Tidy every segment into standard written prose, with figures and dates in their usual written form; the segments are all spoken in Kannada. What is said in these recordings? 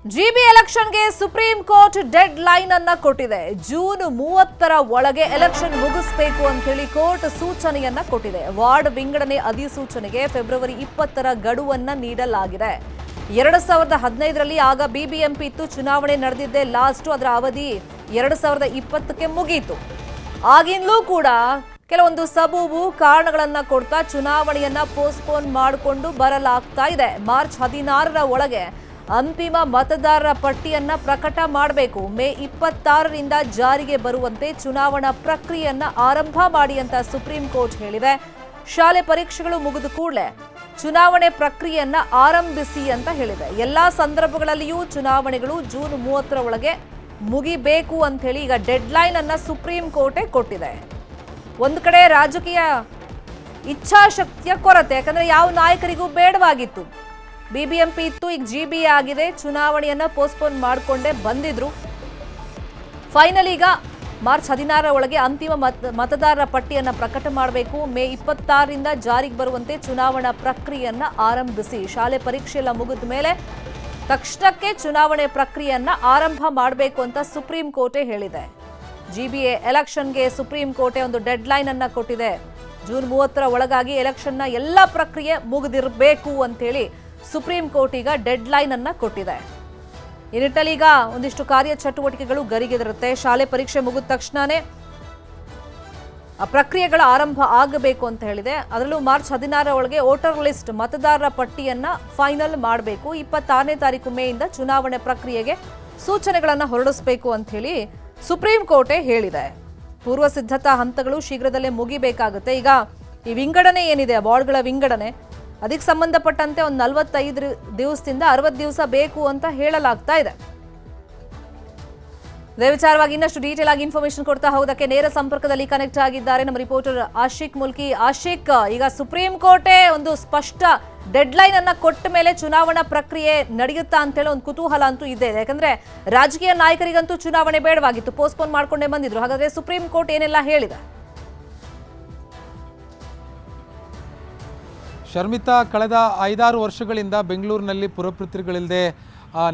ಜಿಬಿ ಎಲೆಕ್ಷನ್ಗೆ ಸುಪ್ರೀಂ ಕೋರ್ಟ್ ಡೆಡ್ ಲೈನ್ ಅನ್ನ ಕೊಟ್ಟಿದೆ. ಜೂನ್ 30ರ ಒಳಗೆ ಎಲೆಕ್ಷನ್ ಮುಗಿಸಬೇಕು ಅಂತ ಹೇಳಿ ಕೋರ್ಟ್ ಸೂಚನೆಯನ್ನ ಕೊಟ್ಟಿದೆ. ವಾರ್ಡ್ ವಿಂಗಡಣೆ ಅಧಿಸೂಚನೆಗೆ ಫೆಬ್ರವರಿ 20ರ ಗಡುವನ್ನ ನೀಡಲಾಗಿದೆ. 2015ರಲ್ಲಿ ಆಗ ಬಿಬಿಎಂಪಿ ಇತ್ತು, ಚುನಾವಣೆ ನಡೆದಿದ್ದೆ ಲಾಸ್ಟ್, ಅದರ ಅವಧಿ 2020ಕ್ಕೆ ಮುಗಿಯಿತು. ಆಗಿನ್ಲೂ ಕೂಡ ಕೆಲವೊಂದು ಸಬೂಬು ಕಾರಣಗಳನ್ನ ಕೊಡ್ತಾ ಚುನಾವಣೆಯನ್ನ ಪೋಸ್ಟ್ಪೋನ್ ಮಾಡಿಕೊಂಡು ಬರಲಾಗ್ತಾ ಇದೆ. ಮಾರ್ಚ್ 16ರ ಒಳಗೆ ಅಂತಿಮ ಮತದಾರರ ಪಟ್ಟಿಯನ್ನ ಪ್ರಕಟ ಮಾಡಬೇಕು. ಮೇ 26ರಿಂದ ಜಾರಿಗೆ ಬರುವಂತೆ ಚುನಾವಣಾ ಪ್ರಕ್ರಿಯೆಯನ್ನ ಆರಂಭ ಮಾಡಿ ಅಂತ ಸುಪ್ರೀಂ ಕೋರ್ಟ್ ಹೇಳಿದೆ. ಶಾಲೆ ಪರೀಕ್ಷೆಗಳು ಮುಗಿದ ಕೂಡಲೇ ಚುನಾವಣೆ ಪ್ರಕ್ರಿಯೆಯನ್ನ ಆರಂಭಿಸಿ ಅಂತ ಹೇಳಿದೆ. ಎಲ್ಲಾ ಸಂದರ್ಭಗಳಲ್ಲಿಯೂ ಚುನಾವಣೆಗಳು ಜೂನ್ 30ರ ಒಳಗೆ ಮುಗಿಬೇಕು ಅಂತ ಹೇಳಿ ಈಗ ಡೆಡ್ ಲೈನ್ ಅನ್ನ ಸುಪ್ರೀಂ ಕೋರ್ಟೇ ಕೊಟ್ಟಿದೆ. ಒಂದು ಕಡೆ ರಾಜಕೀಯ ಇಚ್ಛಾಶಕ್ತಿಯ ಕೊರತೆ, ಯಾಕಂದ್ರೆ ಯಾವ ನಾಯಕರಿಗೂ ಬೇಡವಾಗಿತ್ತು. ಬಿಬಿಎಂಪಿ ಇತ್ತು, ಈಗ ಜಿಬಿ ಆಗಿದೆ. ಚುನಾವಣೆಯನ್ನ ಪೋಸ್ಟ್ಪೋನ್ ಮಾಡಿಕೊಂಡೇ ಬಂದಿದ್ರು. ಫೈನಲ್ ಈಗ ಮಾರ್ಚ್ 16ರ ಒಳಗೆ ಅಂತಿಮ ಮತದಾರರ ಪಟ್ಟಿಯನ್ನ ಪ್ರಕಟ ಮಾಡಬೇಕು. ಮೇ 26ರಿಂದ ಜಾರಿಗೆ ಬರುವಂತೆ ಚುನಾವಣಾ ಪ್ರಕ್ರಿಯೆಯನ್ನ ಆರಂಭಿಸಿ. ಶಾಲೆ ಪರೀಕ್ಷೆ ಎಲ್ಲ ಮುಗಿದ ಮೇಲೆ ತಕ್ಷಣಕ್ಕೆ ಚುನಾವಣೆ ಪ್ರಕ್ರಿಯೆಯನ್ನ ಆರಂಭ ಮಾಡಬೇಕು ಅಂತ ಸುಪ್ರೀಂ ಕೋರ್ಟೇ ಹೇಳಿದೆ. ಜಿಬಿಎ ಎಲೆಕ್ಷನ್ಗೆ ಸುಪ್ರೀಂ ಕೋರ್ಟೇ ಒಂದು ಡೆಡ್ ಲೈನ್ ಅನ್ನ ಕೊಟ್ಟಿದೆ. ಜೂನ್ 30ರ ಒಳಗಾಗಿ ಎಲೆಕ್ಷನ್ನ ಎಲ್ಲ ಪ್ರಕ್ರಿಯೆ ಮುಗಿದಿರಬೇಕು ಅಂತ ಹೇಳಿ ಸುಪ್ರೀಂ ಕೋರ್ಟ್ ಈಗ ಡೆಡ್ ಲೈನ್ ಅನ್ನ ಕೊಟ್ಟಿದೆ. ಈ ನಿಟ್ಟಲ್ಲಿ ಈಗ ಒಂದಿಷ್ಟು ಕಾರ್ಯಚಟುವಟಿಕೆಗಳು ಗರಿಗೆದರುತ್ತೆ. ಶಾಲೆ ಪರೀಕ್ಷೆ ಮುಗಿದ ತಕ್ಷಣನೇ ಆ ಪ್ರಕ್ರಿಯೆಗಳ ಆರಂಭ ಆಗಬೇಕು ಅಂತ ಹೇಳಿದೆ. ಅದರಲ್ಲೂ ಮಾರ್ಚ್ 16ರ ಒಳಗೆ ವೋಟರ್ ಲಿಸ್ಟ್ ಮತದಾರರ ಪಟ್ಟಿಯನ್ನ ಫೈನಲ್ ಮಾಡಬೇಕು. 26ನೇ ತಾರೀಕು ಮೇಯಿಂದ ಚುನಾವಣೆ ಪ್ರಕ್ರಿಯೆಗೆ ಸೂಚನೆಗಳನ್ನ ಹೊರಡಿಸಬೇಕು ಅಂತ ಹೇಳಿ ಸುಪ್ರೀಂ ಕೋರ್ಟೇ ಹೇಳಿದೆ. ಪೂರ್ವ ಸಿದ್ಧತಾ ಹಂತಗಳು ಶೀಘ್ರದಲ್ಲೇ ಮುಗಿಬೇಕಾಗುತ್ತೆ. ಈಗ ಈ ವಿಂಗಡಣೆ ಏನಿದೆ, ವಾರ್ಡ್ಗಳ ವಿಂಗಡಣೆ, ಅದಕ್ಕೆ ಸಂಬಂಧಪಟ್ಟಂತೆ ಒಂದು 45 ದಿವಸದಿಂದ 60 ದಿವಸ ಬೇಕು ಅಂತ ಹೇಳಲಾಗ್ತಾ ಇದೆ. ಇದೇ ವಿಚಾರವಾಗಿ ಇನ್ನಷ್ಟು ಡೀಟೇಲ್ ಆಗಿ ಇನ್ಫಾರ್ಮೇಶನ್ ಕೊಡ್ತಾ ಹೋಗೋದಕ್ಕೆ ನೇರ ಸಂಪರ್ಕದಲ್ಲಿ ಕನೆಕ್ಟ್ ಆಗಿದ್ದಾರೆ ನಮ್ಮ ರಿಪೋರ್ಟರ್ ಆಶಿಕ್ ಮುಲ್ಕಿ. ಆಶಿಕ್, ಈಗ ಸುಪ್ರೀಂ ಕೋರ್ಟೇ ಒಂದು ಸ್ಪಷ್ಟ ಡೆಡ್ ಲೈನ್ ಅನ್ನ ಕೊಟ್ಟ ಮೇಲೆ ಚುನಾವಣಾ ಪ್ರಕ್ರಿಯೆ ನಡೆಯುತ್ತಾ ಅಂತೇಳಿ ಒಂದು ಕುತೂಹಲ ಅಂತೂ ಇದೆ. ಯಾಕಂದ್ರೆ ರಾಜಕೀಯ ನಾಯಕರಿಗಂತೂ ಚುನಾವಣೆ ಬೇಡವಾಗಿತ್ತು, ಪೋಸ್ಟ್ಪೋನ್ ಮಾಡ್ಕೊಂಡೇ ಬಂದಿದ್ರು. ಹಾಗಾದ್ರೆ ಸುಪ್ರೀಂ ಕೋರ್ಟ್ ಏನೆಲ್ಲ ಹೇಳಿದೆ? ಶರ್ಮಿತಾ, ಕಳೆದ 5-6 ವರ್ಷಗಳಿಂದ ಬೆಂಗಳೂರಿನಲ್ಲಿ ಪುರಪುತ್ರಿಗಳಿಲ್ಲದೆ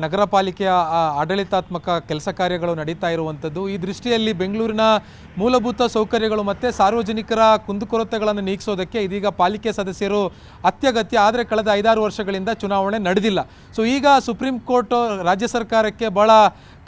ನಗರ ಪಾಲಿಕೆಯ ಆಡಳಿತಾತ್ಮಕ ಕೆಲಸ ಕಾರ್ಯಗಳು ನಡೀತಾ ಇರುವಂಥದ್ದು. ಈ ದೃಷ್ಟಿಯಲ್ಲಿ ಬೆಂಗಳೂರಿನ ಮೂಲಭೂತ ಸೌಕರ್ಯಗಳು ಮತ್ತು ಸಾರ್ವಜನಿಕರ ಕುಂದುಕೊರತೆಗಳನ್ನು ನೀಗಿಸೋದಕ್ಕೆ ಇದೀಗ ಪಾಲಿಕೆ ಸದಸ್ಯರು ಅತ್ಯಗತ್ಯ. ಆದರೆ ಕಳೆದ 5-6 ವರ್ಷಗಳಿಂದ ಚುನಾವಣೆ ನಡೆದಿಲ್ಲ. ಸೊ ಈಗ ಸುಪ್ರೀಂ ಕೋರ್ಟ್ ರಾಜ್ಯ ಸರ್ಕಾರಕ್ಕೆ ಭಾಳ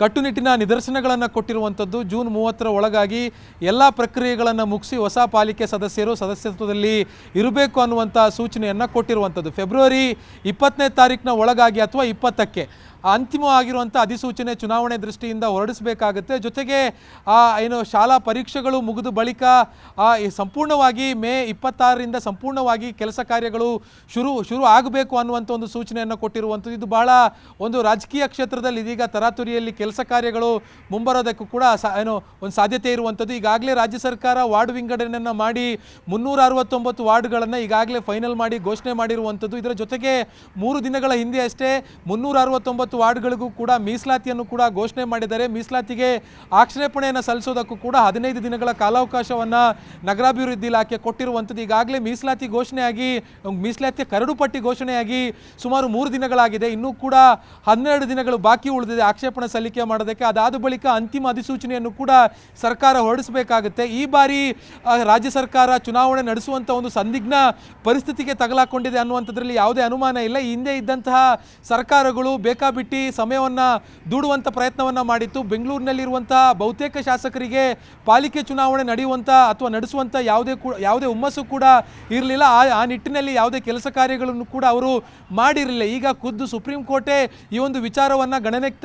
ಕಟ್ಟುನಿಟ್ಟಿನ ನಿದರ್ಶನಗಳನ್ನು ಕೊಟ್ಟಿರುವಂಥದ್ದು. ಜೂನ್ 30ರ ಒಳಗಾಗಿ ಎಲ್ಲ ಪ್ರಕ್ರಿಯೆಗಳನ್ನು ಮುಗಿಸಿ ಹೊಸ ಪಾಲಿಕೆ ಸದಸ್ಯರು ಸದಸ್ಯತ್ವದಲ್ಲಿ ಇರಬೇಕು ಅನ್ನುವಂಥ ಸೂಚನೆಯನ್ನು ಕೊಟ್ಟಿರುವಂಥದ್ದು. ಫೆಬ್ರವರಿ 20ನೇ ತಾರೀಕಿನ ಒಳಗಾಗಿ ಅಥವಾ 20ಕ್ಕೆ ಅಂತಿಮವಾಗಿರುವಂಥ ಅಧಿಸೂಚನೆ ಚುನಾವಣೆ ದೃಷ್ಟಿಯಿಂದ ಹೊರಡಿಸಬೇಕಾಗುತ್ತೆ. ಜೊತೆಗೆ ಏನು ಶಾಲಾ ಪರೀಕ್ಷೆಗಳು ಮುಗಿದ ಬಳಿಕ ಸಂಪೂರ್ಣವಾಗಿ ಮೇ 26ರಿಂದ ಸಂಪೂರ್ಣವಾಗಿ ಕೆಲಸ ಕಾರ್ಯಗಳು ಶುರು ಆಗಬೇಕು ಅನ್ನುವಂಥ ಒಂದು ಸೂಚನೆಯನ್ನು ಕೊಟ್ಟಿರುವಂಥದ್ದು. ಇದು ಬಹಳ ಒಂದು ರಾಜಕೀಯ ಕ್ಷೇತ್ರದಲ್ಲಿ ಇದೀಗ ತರಾತುರಿಯಲ್ಲಿ ಕೆಲಸ ಕಾರ್ಯಗಳು ಮುಂಬರೋದಕ್ಕೂ ಕೂಡ ಒಂದು ಸಾಧ್ಯತೆ ಇರುವಂಥದ್ದು. ಈಗಾಗಲೇ ರಾಜ್ಯ ಸರ್ಕಾರ ವಾರ್ಡ್ ವಿಂಗಡಣೆಯನ್ನು ಮಾಡಿ 369 ವಾರ್ಡ್ಗಳನ್ನು ಈಗಾಗಲೇ ಫೈನಲ್ ಮಾಡಿ ಘೋಷಣೆ ಮಾಡಿರುವಂಥದ್ದು. ಇದರ ಜೊತೆಗೆ 3 ದಿನಗಳ ಹಿಂದೆ ಅಷ್ಟೇ 369 ವಾರ್ಡ್ಗಳಿಗೂ ಕೂಡ ಮೀಸಲಾತಿಯನ್ನು ಕೂಡ ಘೋಷಣೆ ಮಾಡಿದ್ದಾರೆ. ಮೀಸಲಾತಿಗೆ ಆಕ್ಷೇಪಣೆಯನ್ನು ಸಲ್ಲಿಸೋದಕ್ಕೂ ಕೂಡ 15 ದಿನಗಳ ಕಾಲಾವಕಾಶವನ್ನು ನಗರಾಭಿವೃದ್ಧಿ ಇಲಾಖೆ ಕೊಟ್ಟಿರುವಂಥದ್ದು. ಈಗಾಗಲೇ ಮೀಸಲಾತಿ ಘೋಷಣೆಯಾಗಿ ಮೀಸಲಾತಿಯ ಕರಡು ಪಟ್ಟಿ ಘೋಷಣೆಯಾಗಿ ಸುಮಾರು 3 ದಿನಗಳಾಗಿದೆ. ಇನ್ನೂ ಕೂಡ 12 ದಿನಗಳು ಬಾಕಿ ಉಳಿದಿದೆ ಆಕ್ಷೇಪಣೆ ಸಲ್ಲಿಕೆ ಮಾಡೋದಕ್ಕೆ. ಅದಾದ ಬಳಿಕ ಅಂತಿಮ ಅಧಿಸೂಚನೆಯನ್ನು ಕೂಡ ಸರ್ಕಾರ ಹೊರಡಿಸಬೇಕಾಗುತ್ತೆ. ಈ ಬಾರಿ ರಾಜ್ಯ ಸರ್ಕಾರ ಚುನಾವಣೆ ನಡೆಸುವಂಥ ಒಂದು ಸಂದಿಗ್ಧ ಪರಿಸ್ಥಿತಿಗೆ ತಗಲಾಕೊಂಡಿದೆ ಅನ್ನುವಂಥದ್ರಲ್ಲಿ ಯಾವುದೇ ಅನುಮಾನ ಇಲ್ಲ. ಹಿಂದೆ ಇದ್ದಂತಹ ಸರ್ಕಾರಗಳು ಬೇಕಾಬಿಟ್ಟಿ ಸಮಯವನ್ನು ದೂಡುವಂಥ ಪ್ರಯತ್ನವನ್ನು ಮಾಡಿತ್ತು. ಬೆಂಗಳೂರಿನಲ್ಲಿರುವಂತಹ ಬಹುತೇಕ ಶಾಸಕರಿಗೆ ಪಾಲಿಕೆ ಚುನಾವಣೆ ನಡೆಯುವಂಥ ಅಥವಾ ನಡೆಸುವಂಥ ಯಾವುದೇ ಹುಮ್ಮಸ್ಸು ಕೂಡ ಇರಲಿಲ್ಲ. ಆ ನಿಟ್ಟಿನಲ್ಲಿ ಯಾವುದೇ ಕೆಲಸ ಕಾರ್ಯಗಳನ್ನು ಕೂಡ ಅವರು ಮಾಡಿರಲಿಲ್ಲ. ಈಗ ಖುದ್ದು ಸುಪ್ರೀಂ ಕೋರ್ಟೇ ಈ ಒಂದು ವಿಚಾರವನ್ನು ಗಣನೆಗೆ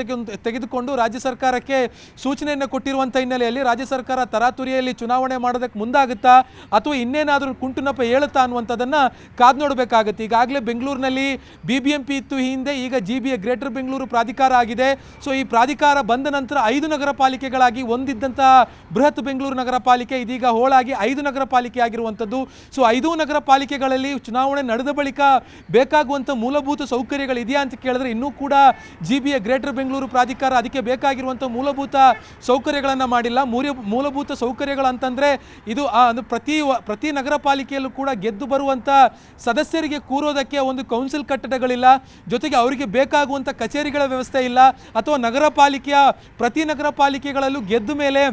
ತೆಗೆದುಕೊಂಡು ರಾಜ್ಯ ಸರ್ಕಾರಕ್ಕೆ ಸೂಚನೆಯನ್ನು ಕೊಟ್ಟಿರುವಂಥ ಹಿನ್ನೆಲೆಯಲ್ಲಿ ರಾಜ್ಯ ಸರ್ಕಾರ ತರಾತುರಿಯಲ್ಲಿ ಚುನಾವಣೆ ಮಾಡೋದಕ್ಕೆ ಮುಂದಾಗುತ್ತಾ ಅಥವಾ ಇನ್ನೇನಾದರೂ ಕುಂಟುನಪ್ಪ ಹೇಳುತ್ತಾ ಅನ್ನುವಂಥದ್ದನ್ನು ಕಾದು ನೋಡಬೇಕಾಗುತ್ತೆ. ಈಗಾಗಲೇ ಬೆಂಗಳೂರಿನಲ್ಲಿ ಬಿಬಿಎಂಪಿ ಇತ್ತು ಹಿಂದೆ, ಈಗ ಜಿಬಿಎ ಗ್ರೇಟರ್ ಬೆಂಗಳೂರು ಪ್ರಾಧಿಕಾರ ಆಗಿದೆ. ಸೊ ಈ ಪ್ರಾಧಿಕಾರ ಬಂದ ನಂತರ 5 ನಗರ ಪಾಲಿಕೆಗಳಾಗಿ ಒಂದಿದ್ದಂತಹ ಬೃಹತ್ ಬೆಂಗಳೂರು ನಗರ ಪಾಲಿಕೆ ಇದೀಗ ಹೋಳಾಗಿ 5 ನಗರ ಪಾಲಿಕೆ ಆಗಿರುವಂಥದ್ದು. ಸೊ 5 ನಗರ ಪಾಲಿಕೆಗಳಲ್ಲಿ ಚುನಾವಣೆ ನಡೆದ ಬಳಿಕ ಬೇಕಾಗುವಂಥ ಮೂಲಭೂತ ಸೌಕರ್ಯಗಳು ಇದೆಯಾ ಅಂತ ಕೇಳಿದ್ರೆ ಇನ್ನೂ ಕೂಡ ಜಿಬಿಎ ಗ್ರೇಟರ್ ಬೆಂಗಳೂರು ಪ್ರಾಧಿಕಾರ ಅದಕ್ಕೆ ಬೇಕಾಗಿರುವಂಥ ಮೂಲಭೂತ ಸೌಕರ್ಯಗಳನ್ನು ಮಾಡಿಲ್ಲ. ಮೂಲಭೂತ ಸೌಕರ್ಯಗಳು ಅಂತಂದರೆ ಇದು ಪ್ರತಿ ನಗರ ಪಾಲಿಕೆಯಲ್ಲೂ ಕೂಡ ಗೆದ್ದು ಬರುವಂಥ ಸದಸ್ಯರಿಗೆ ಕೂರೋದಕ್ಕೆ ಒಂದು ಕೌನ್ಸಿಲ್ ಕಟ್ಟಡಗಳಿಲ್ಲ. ಜೊತೆಗೆ ಅವರಿಗೆ ಬೇಕಾಗುವಂಥ ಕಚೇರಿಗಳ ವ್ಯವಸ್ಥೆ ಇಲ್ಲ, ಅಥವಾ ನಗರ ಪಾಲಿಕೆಯ ಪ್ರತಿ ನಗರ ಪಾಲಿಕೆಗಳಲ್ಲೂ ಗೆದ್ದ ಮೇಲೆ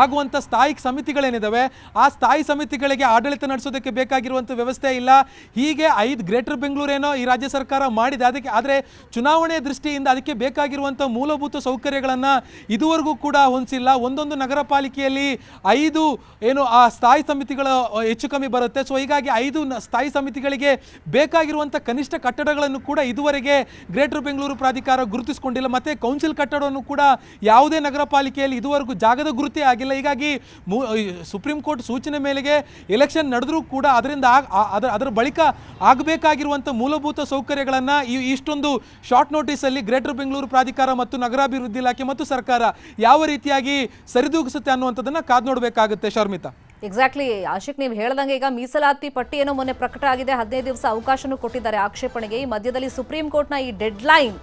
ಆಗುವಂಥ ಸ್ಥಾಯಿ ಸಮಿತಿಗಳೇನಿದ್ದಾವೆ ಆ ಸ್ಥಾಯಿ ಸಮಿತಿಗಳಿಗೆ ಆಡಳಿತ ನಡೆಸೋದಕ್ಕೆ ಬೇಕಾಗಿರುವಂಥ ವ್ಯವಸ್ಥೆ ಇಲ್ಲ. ಹೀಗೆ 5 ಗ್ರೇಟರ್ ಬೆಂಗಳೂರೇನೋ ಈ ರಾಜ್ಯ ಸರ್ಕಾರ ಮಾಡಿದೆ, ಅದಕ್ಕೆ ಆದರೆ ಚುನಾವಣೆ ದೃಷ್ಟಿಯಿಂದ ಅದಕ್ಕೆ ಬೇಕಾಗಿರುವಂಥ ಮೂಲಭೂತ ಸೌಕರ್ಯಗಳನ್ನು ಇದುವರೆಗೂ ಕೂಡ ಹೊಂದಿಸಿಲ್ಲ. ಒಂದೊಂದು ನಗರ ಪಾಲಿಕೆಯಲ್ಲಿ 5 ಏನು ಆ ಸ್ಥಾಯಿ ಸಮಿತಿಗಳ ಹೆಚ್ಚು ಕಮ್ಮಿ ಬರುತ್ತೆ. ಸೊ ಹೀಗಾಗಿ 5 ಸ್ಥಾಯಿ ಸಮಿತಿಗಳಿಗೆ ಬೇಕಾಗಿರುವಂಥ ಕನಿಷ್ಠ ಕಟ್ಟಡಗಳನ್ನು ಕೂಡ ಇದುವರೆಗೆ ಗ್ರೇಟರ್ ಬೆಂಗಳೂರು ಪ್ರಾಧಿಕಾರ ಗುರುತಿಸಿಕೊಂಡಿಲ್ಲ. ಮತ್ತು ಕೌನ್ಸಿಲ್ ಕಟ್ಟಡವನ್ನು ಕೂಡ ಯಾವುದೇ ನಗರ ಪಾಲಿಕೆಯಲ್ಲಿ ಇದುವರೆಗೂ ಜಾಗದ ಗುರುತೇ ಆಗಿಲ್ಲ. ಹೀಗಾಗಿ ಸುಪ್ರೀಂ ಕೋರ್ಟ್ ಸೂಚನೆ ಮೇಲೆಗೆ ಎಲೆಕ್ಷನ್ ನಡೆದರೂ ಕೂಡ ಅದರ ಬಳಿಕ ಆಗಬೇಕಾಗಿರುವಂಥ ಮೂಲಭೂತ ಸೌಕರ್ಯಗಳನ್ನು ಇಷ್ಟೊಂದು ಶಾರ್ಟ್ ನೋಟಿಸಲ್ಲಿ ಗ್ರೇಟರ್ ಬೆಂಗಳೂರು ಪ್ರಾಧಿಕಾರ ಮತ್ತು ನಗರಾಭಿವೃದ್ಧಿ ಇಲಾಖೆ ಮತ್ತು ಸರ್ಕಾರ ಯಾವ ರೀತಿಯಾಗಿ ಸರಿದೂಗಿಸುತ್ತೆ ಅನ್ನುವಂಥದ್ದನ್ನು ಕಾದು ನೋಡಬೇಕಾಗುತ್ತೆ. ಶರ್ಮಿತಾ, ಎಕ್ಸಾಕ್ಟ್ಲಿ ಆಶಿಕ್, ನೀವು ಹೇಳ್ದಂಗೆ ಈಗ ಮೀಸಲಾತಿ ಪಟ್ಟಿ ಏನೋ ಮೊನ್ನೆ ಪ್ರಕಟ ಆಗಿದೆ, 15 ದಿವಸ ಅವಕಾಶನೂ ಕೊಟ್ಟಿದ್ದಾರೆ ಆಕ್ಷೇಪಣೆಗೆ. ಈ ಮಧ್ಯದಲ್ಲಿ ಸುಪ್ರೀಂ ಕೋರ್ಟ್ನ ಈ ಡೆಡ್ ಲೈನ್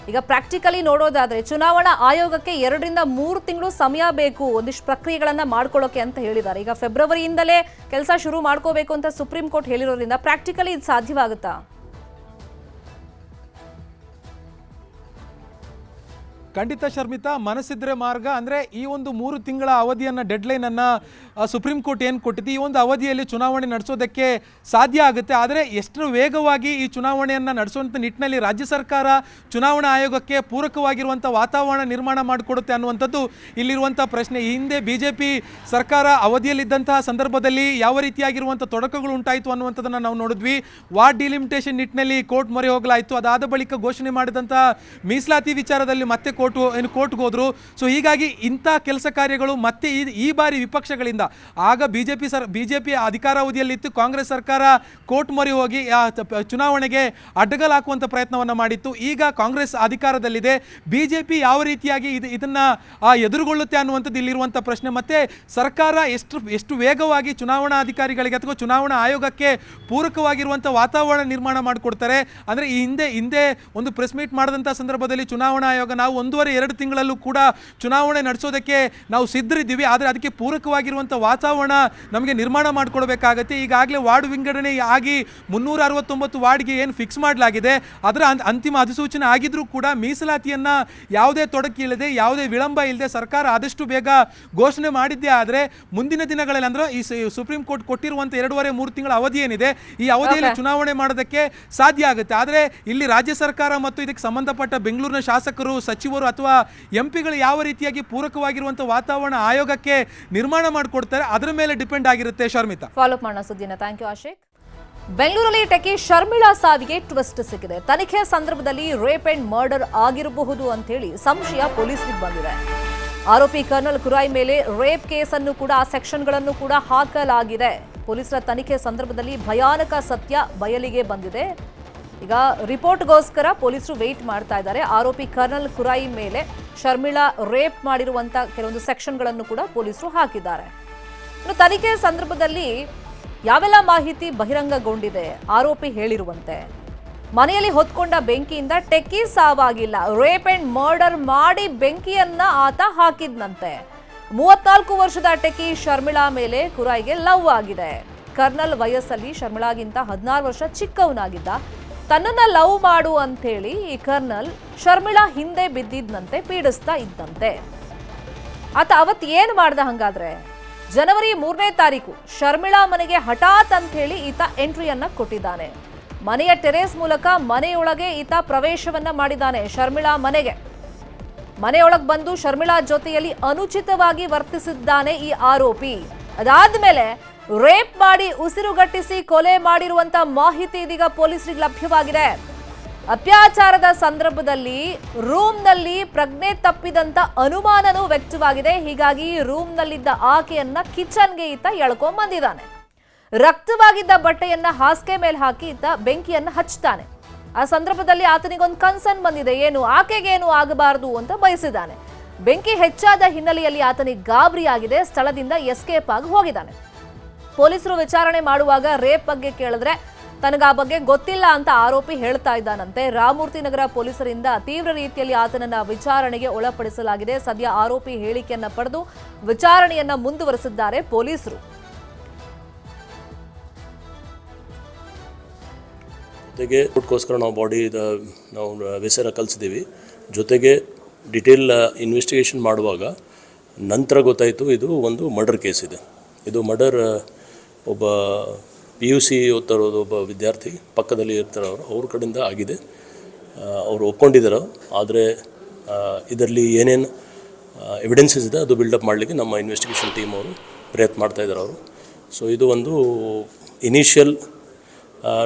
ಈಗ ಪ್ರಾಕ್ಟಿಕಲಿ ನೋಡೋದಾದ್ರೆ ಚುನಾವಣಾ ಆಯೋಗಕ್ಕೆ 2 ರಿಂದ 3 ತಿಂಗಳು ಸಮಯ ಬೇಕು ಒಂದಿಷ್ಟು ಪ್ರಕ್ರಿಯೆಗಳನ್ನ ಮಾಡ್ಕೊಳ್ಳೋಕೆ ಅಂತ ಹೇಳಿದ್ದಾರೆ. ಈಗ ಫೆಬ್ರವರಿಯಿಂದಲೇ ಕೆಲಸ ಶುರು ಮಾಡ್ಕೋಬೇಕು ಅಂತ ಸುಪ್ರೀಂ ಕೋರ್ಟ್ ಹೇಳಿರೋದ್ರಿಂದ ಪ್ರಾಕ್ಟಿಕಲಿ ಇದು ಸಾಧ್ಯವಾಗುತ್ತಾ? ಖಂಡಿತ ಶರ್ಮಿತಾ, ಮನಸ್ಸಿದ್ರೆ ಮಾರ್ಗ. ಅಂದರೆ ಈ ಒಂದು 3 ತಿಂಗಳ ಅವಧಿಯನ್ನು ಡೆಡ್ಲೈನನ್ನು ಸುಪ್ರೀಂ ಕೋರ್ಟ್ ಏನು ಕೊಟ್ಟಿದೆ, ಈ ಒಂದು ಅವಧಿಯಲ್ಲಿ ಚುನಾವಣೆ ನಡೆಸೋದಕ್ಕೆ ಸಾಧ್ಯ ಆಗುತ್ತೆ. ಆದರೆ ಎಷ್ಟು ವೇಗವಾಗಿ ಈ ಚುನಾವಣೆಯನ್ನು ನಡೆಸುವಂಥ ನಿಟ್ಟಿನಲ್ಲಿ ರಾಜ್ಯ ಸರ್ಕಾರ ಚುನಾವಣಾ ಆಯೋಗಕ್ಕೆ ಪೂರಕವಾಗಿರುವಂಥ ವಾತಾವರಣ ನಿರ್ಮಾಣ ಮಾಡಿಕೊಡುತ್ತೆ ಅನ್ನುವಂಥದ್ದು ಇಲ್ಲಿರುವಂಥ ಪ್ರಶ್ನೆ. ಈ ಹಿಂದೆ BJP ಸರ್ಕಾರ ಅವಧಿಯಲ್ಲಿದ್ದಂತಹ ಸಂದರ್ಭದಲ್ಲಿ ಯಾವ ರೀತಿಯಾಗಿರುವಂಥ ತೊಡಕುಗಳು ಉಂಟಾಯಿತು ಅನ್ನುವಂಥದ್ದನ್ನು ನಾವು ನೋಡಿದ್ವಿ. ವಾರ್ಡ್ ಡಿಲಿಮಿಟೇಷನ್ ನಿಟ್ಟಿನಲ್ಲಿ ಕೋರ್ಟ್ ಮೊರೆ ಹೋಗಲಾಯಿತು. ಅದಾದ ಬಳಿಕ ಘೋಷಣೆ ಮಾಡಿದಂಥ ಮೀಸಲಾತಿ ವಿಚಾರದಲ್ಲಿ ಮತ್ತೆ ಕೋರ್ಟ್ಗೆ ಹೋದ್ರು. ಸೊ ಹೀಗಾಗಿ ಇಂಥ ಕೆಲಸ ಕಾರ್ಯಗಳು ಮತ್ತೆ ಈ ಬಾರಿ ವಿಪಕ್ಷಗಳಿಂದ, ಆಗ ಬಿಜೆಪಿ ಅಧಿಕಾರಾವಧಿಯಲ್ಲಿತ್ತು, ಕಾಂಗ್ರೆಸ್ ಸರ್ಕಾರ ಕೋರ್ಟ್ ಮೊರೆ ಹೋಗಿ ಚುನಾವಣೆಗೆ ಅಡ್ಡಗಲ್ ಹಾಕುವಂಥ ಪ್ರಯತ್ನವನ್ನು ಮಾಡಿತ್ತು. ಈಗ ಕಾಂಗ್ರೆಸ್ ಅಧಿಕಾರದಲ್ಲಿದೆ, ಬಿಜೆಪಿ ಯಾವ ರೀತಿಯಾಗಿ ಇದನ್ನ ಎದುರುಗೊಳ್ಳುತ್ತೆ ಅನ್ನುವಂಥದ್ದು ಇಲ್ಲಿರುವಂಥ ಪ್ರಶ್ನೆ. ಮತ್ತೆ ಸರ್ಕಾರ ಎಷ್ಟು ವೇಗವಾಗಿ ಚುನಾವಣಾ ಅಧಿಕಾರಿಗಳಿಗೆ ಅಥವಾ ಚುನಾವಣಾ ಆಯೋಗಕ್ಕೆ ಪೂರಕವಾಗಿರುವಂಥ ವಾತಾವರಣ ನಿರ್ಮಾಣ ಮಾಡಿಕೊಡ್ತಾರೆ. ಅಂದರೆ ಈ ಹಿಂದೆ ಒಂದು ಪ್ರೆಸ್ ಮೀಟ್ ಮಾಡಿದಂಥ ಸಂದರ್ಭದಲ್ಲಿ ಚುನಾವಣಾ ಆಯೋಗ ನಾವು 1.5-2 ತಿಂಗಳಲ್ಲೂ ಕೂಡ ಚುನಾವಣೆ ನಡೆಸೋದಕ್ಕೆ ನಾವು ಸಿದ್ಧರಿದ್ದೀವಿ, ಆದರೆ ಅದಕ್ಕೆ ಪೂರಕವಾಗಿರುವಂಥ ವಾತಾವರಣ ನಮಗೆ ನಿರ್ಮಾಣ ಮಾಡಿಕೊಡ್ಬೇಕಾಗತ್ತೆ. ಈಗಾಗಲೇ ವಾರ್ಡ್ ವಿಂಗಡಣೆ ಆಗಿ 369 ವಾರ್ಡ್ಗೆ ಏನು ಫಿಕ್ಸ್ ಮಾಡಲಾಗಿದೆ, ಅದರ ಅಂತಿಮ ಅಧಿಸೂಚನೆ ಆಗಿದ್ರೂ ಕೂಡ ಮೀಸಲಾತಿಯನ್ನು ಯಾವುದೇ ತೊಡಕಿಲ್ಲದೆ ಯಾವುದೇ ವಿಳಂಬ ಇಲ್ಲದೆ ಸರ್ಕಾರ ಆದಷ್ಟು ಬೇಗ ಘೋಷಣೆ ಮಾಡಿದ್ದೇ ಆದರೆ ಮುಂದಿನ ದಿನಗಳಲ್ಲಿ ಅಂದರೆ ಈ ಸುಪ್ರೀಂ ಕೋರ್ಟ್ ಕೊಟ್ಟಿರುವಂಥ 2.5-3 ತಿಂಗಳ ಅವಧಿ ಏನಿದೆ, ಈ ಅವಧಿಯಲ್ಲಿ ಚುನಾವಣೆ ಮಾಡೋದಕ್ಕೆ ಸಾಧ್ಯ ಆಗುತ್ತೆ. ಆದರೆ ಇಲ್ಲಿ ರಾಜ್ಯ ಸರ್ಕಾರ ಮತ್ತು ಇದಕ್ಕೆ ಸಂಬಂಧಪಟ್ಟ ಬೆಂಗಳೂರಿನ ಶಾಸಕರು, ಸಚಿವರು ಅಥವಾ ಎಂಪಿಗಳು ಯಾವ ರೀತಿಯಾಗಿ ಪೂರಕವಾಗಿರುವಂಥ ವಾತಾವರಣ ಆಯೋಗಕ್ಕೆ ನಿರ್ಮಾಣ ಮಾಡಿಕೊಡ್ತಾರೆ ಅದರ ಮೇಲೆ ಡಿಪೆಂಡ್ ಆಗಿರುತ್ತೆ. ಶರ್ಮಿತಾ, ಫಾಲೋ ಅಪ್ ಮಾಡೋಣ ಸುದ್ದಿನ. Thank you Ashiq. ಬೆಂಗಳೂರಲ್ಲಿ ಟೆಕಿ ಶರ್ಮಿಳಾ ಸಾವಿಗೆ ಟ್ವಿಸ್ಟ್ ಸಿಕ್ಕಿದೆ. ತನಿಖೆ ಸಂದರ್ಭದಲ್ಲಿ ರೇಪ್ ಅಂಡ್ ಮರ್ಡರ್ ಆಗಿರಬಹುದು ಅಂತ ಹೇಳಿ ಸಂಶಯ ಪೊಲೀಸರಿಗೆ ಬಂದಿದೆ. ಆರೋಪಿ ಕರ್ನಲ್ ಕುರಾಯ್ ಮೇಲೆ ರೇಪ್ ಕೇಸನ್ನು ಕೂಡ ಸೆಕ್ಷನ್ಗಳನ್ನು ಕೂಡ ಹಾಕಲಾಗಿದೆ. ಪೊಲೀಸರ ತನಿಖೆ ಸಂದರ್ಭದಲ್ಲಿ ಭಯಾನಕ ಸತ್ಯ ಬಯಲಿಗೆ ಬಂದಿದೆ. ಈಗ ರಿಪೋರ್ಟ್ಗೋಸ್ಕರ ಪೊಲೀಸರು ವೇಟ್ ಮಾಡ್ತಾ ಇದ್ದಾರೆ. ಆರೋಪಿ ಕರ್ನಲ್ ಕುರಾಯಿ ಮೇಲೆ ಶರ್ಮಿಳಾ ರೇಪ್ ಮಾಡಿರುವಂತ ಕೆಲವೊಂದು ಸೆಕ್ಷನ್ಗಳನ್ನು ಕೂಡ ಪೊಲೀಸರು ಹಾಕಿದ್ದಾರೆ. ಇನ್ನು ತನಿಖೆ ಸಂದರ್ಭದಲ್ಲಿ ಯಾವೆಲ್ಲ ಮಾಹಿತಿ ಬಹಿರಂಗಗೊಂಡಿದೆ? ಆರೋಪಿ ಹೇಳಿರುವಂತೆ ಮನೆಯಲ್ಲಿ ಹೊತ್ಕೊಂಡ ಬೆಂಕಿಯಿಂದ ಟೆಕ್ಕಿ ಸಾವಾಗಿಲ್ಲ, ರೇಪ್ ಅಂಡ್ ಮರ್ಡರ್ ಮಾಡಿ ಬೆಂಕಿಯನ್ನ ಆತ ಹಾಕಿದ್ನಂತೆ. 34 ವರ್ಷದ ಟೆಕ್ಕಿ ಶರ್ಮಿಳಾ ಮೇಲೆ ಕುರಾಯ್ಗೆ ಲವ್ ಆಗಿದೆ. ಕರ್ನಲ್ ವಯಸ್ಸಲ್ಲಿ ಶರ್ಮಿಳಾಗಿಂತ 16 ವರ್ಷ ಚಿಕ್ಕವನಾಗಿದ್ದ. ತನ್ನನ್ನ ಲವ್ ಮಾಡು ಅಂತೇಳಿ ಈ ಕರ್ನಲ್ ಶರ್ಮಿಳಾ ಹಿಂದೆ ಬಿದ್ದಿದ್ದಂತೆ, ಪೀಡಿಸ್ತಾ ಇದ್ದಂತೆ. ಆತ ಅವತ್ತು ಏನು ಮಾಡ್ದ ಹಂಗಾದ್ರೆ? ಜನವರಿ 3ನೇ ತಾರೀಕು ಶರ್ಮಿಳಾ ಮನೆಗೆ ಹಠಾತ್ ಅಂತ ಹೇಳಿ ಈತ ಎಂಟ್ರಿಯನ್ನ ಕೊಟ್ಟಿದ್ದಾನೆ. ಮನೆಯ ಟೆರೇಸ್ ಮೂಲಕ ಮನೆಯೊಳಗೆ ಈತ ಪ್ರವೇಶವನ್ನ ಮಾಡಿದ್ದಾನೆ. ಶರ್ಮಿಳಾ ಮನೆಯೊಳಗೆ ಬಂದು ಶರ್ಮಿಳಾ ಜೊತೆಯಲ್ಲಿ ಅನುಚಿತವಾಗಿ ವರ್ತಿಸಿದ್ದಾನೆ ಈ ಆರೋಪಿ. ಅದಾದ್ಮೇಲೆ ರೇಪ್ ಮಾಡಿ ಉಸಿರುಗಟ್ಟಿಸಿ ಕೊಲೆ ಮಾಡಿರುವಂತ ಮಾಹಿತಿ ಇದೀಗ ಪೊಲೀಸರಿಗೆ ಲಭ್ಯವಾಗಿದೆ. ಅತ್ಯಾಚಾರದ ಸಂದರ್ಭದಲ್ಲಿ ರೂಮ್ನಲ್ಲಿ ಪ್ರಜ್ಞೆ ತಪ್ಪಿದಂತ ಅನುಮಾನನೂ ವ್ಯಕ್ತವಾಗಿದೆ. ಹೀಗಾಗಿ ರೂಮ್ನಲ್ಲಿದ್ದ ಆಕೆಯನ್ನ ಕಿಚನ್ಗೆ ಈತ ಎಳ್ಕೊಂಡ್ ಬಂದಿದ್ದಾನೆ. ರಕ್ತವಾಗಿದ್ದ ಬಟ್ಟೆಯನ್ನ ಹಾಸಿಗೆ ಮೇಲೆ ಹಾಕಿ ಈತ ಬೆಂಕಿಯನ್ನ ಹಚ್ತಾನೆ. ಆ ಸಂದರ್ಭದಲ್ಲಿ ಆತನಿಗೊಂದು ಕನ್ಸರ್ನ್ ಬಂದಿದೆ, ಏನು ಆಕೆಗೇನು ಆಗಬಾರದು ಅಂತ ಬಯಸಿದ್ದಾನೆ. ಬೆಂಕಿ ಹೆಚ್ಚಾದ ಹಿನ್ನೆಲೆಯಲ್ಲಿ ಆತನಿಗೆ ಗಾಬರಿ ಆಗಿದೆ, ಸ್ಥಳದಿಂದ ಎಸ್ಕೇಪ್ ಆಗಿ ಹೋಗಿದ್ದಾನೆ. ಪೊಲೀಸರು ವಿಚಾರಣೆ ಮಾಡುವಾಗ ರೇಪ್ ಬಗ್ಗೆ ಕೇಳಿದ್ರೆ ತನಗ ಆ ಬಗ್ಗೆ ಗೊತ್ತಿಲ್ಲ ಅಂತ ಆರೋಪಿ ಹೇಳ್ತಾ ಇದ್ದಾನಂತೆ. ರಾಮಮೂರ್ತಿ ನಗರ ಪೊಲೀಸರಿಂದ ತೀವ್ರ ರೀತಿಯಲ್ಲಿ ಆತನನ್ನ ವಿಚಾರಣೆಗೆ ಒಳಪಡಿಸಲಾಗಿದೆ. ಸದ್ಯ ಆರೋಪಿ ಹೇಳಿಕೆಯನ್ನ ಪಡೆದು ವಿಚಾರಣೆಯನ್ನ ಮುಂದುವರೆಸಿದ್ದಾರೆ ಪೊಲೀಸರು. ಜೊತೆಗೆ ಫುಡ್ಗೋಸ್ಕರ ನಾವು ನಾವು ವಿಸರ ಕಲಿಸಿದ್ದೀವಿ. ಜೊತೆಗೆ ಡಿಟೇಲ್ ಇನ್ವೆಸ್ಟಿಗೇಷನ್ ಮಾಡುವಾಗ ನಂತರ ಗೊತ್ತಾಯಿತು ಇದು ಒಂದು ಮರ್ಡರ್ ಕೇಸ್ ಇದೆ. ಇದು ಮರ್ಡರ್ ಒಬ್ಬ PUC ಓದ್ತಿರೋದು ಒಬ್ಬ ವಿದ್ಯಾರ್ಥಿ ಪಕ್ಕದಲ್ಲಿ ಇರ್ತಾರೆ ಅವ್ರ ಕಡೆಯಿಂದ ಆಗಿದೆ. ಅವರು ಒಪ್ಕೊಂಡಿದ್ದಾರೆ. ಆದರೆ ಇದರಲ್ಲಿ ಏನೇನು ಎವಿಡೆನ್ಸಸ್ ಇದೆ ಅದು ಬಿಲ್ಡಪ್ ಮಾಡಲಿಕ್ಕೆ ನಮ್ಮ ಇನ್ವೆಸ್ಟಿಗೇಷನ್ ಟೀಮ್ ಅವರು ಪ್ರಯತ್ನ ಮಾಡ್ತಾಯಿದ್ದಾರೆ ಅವರು. ಸೊ ಇದು ಒಂದು ಇನಿಷಿಯಲ್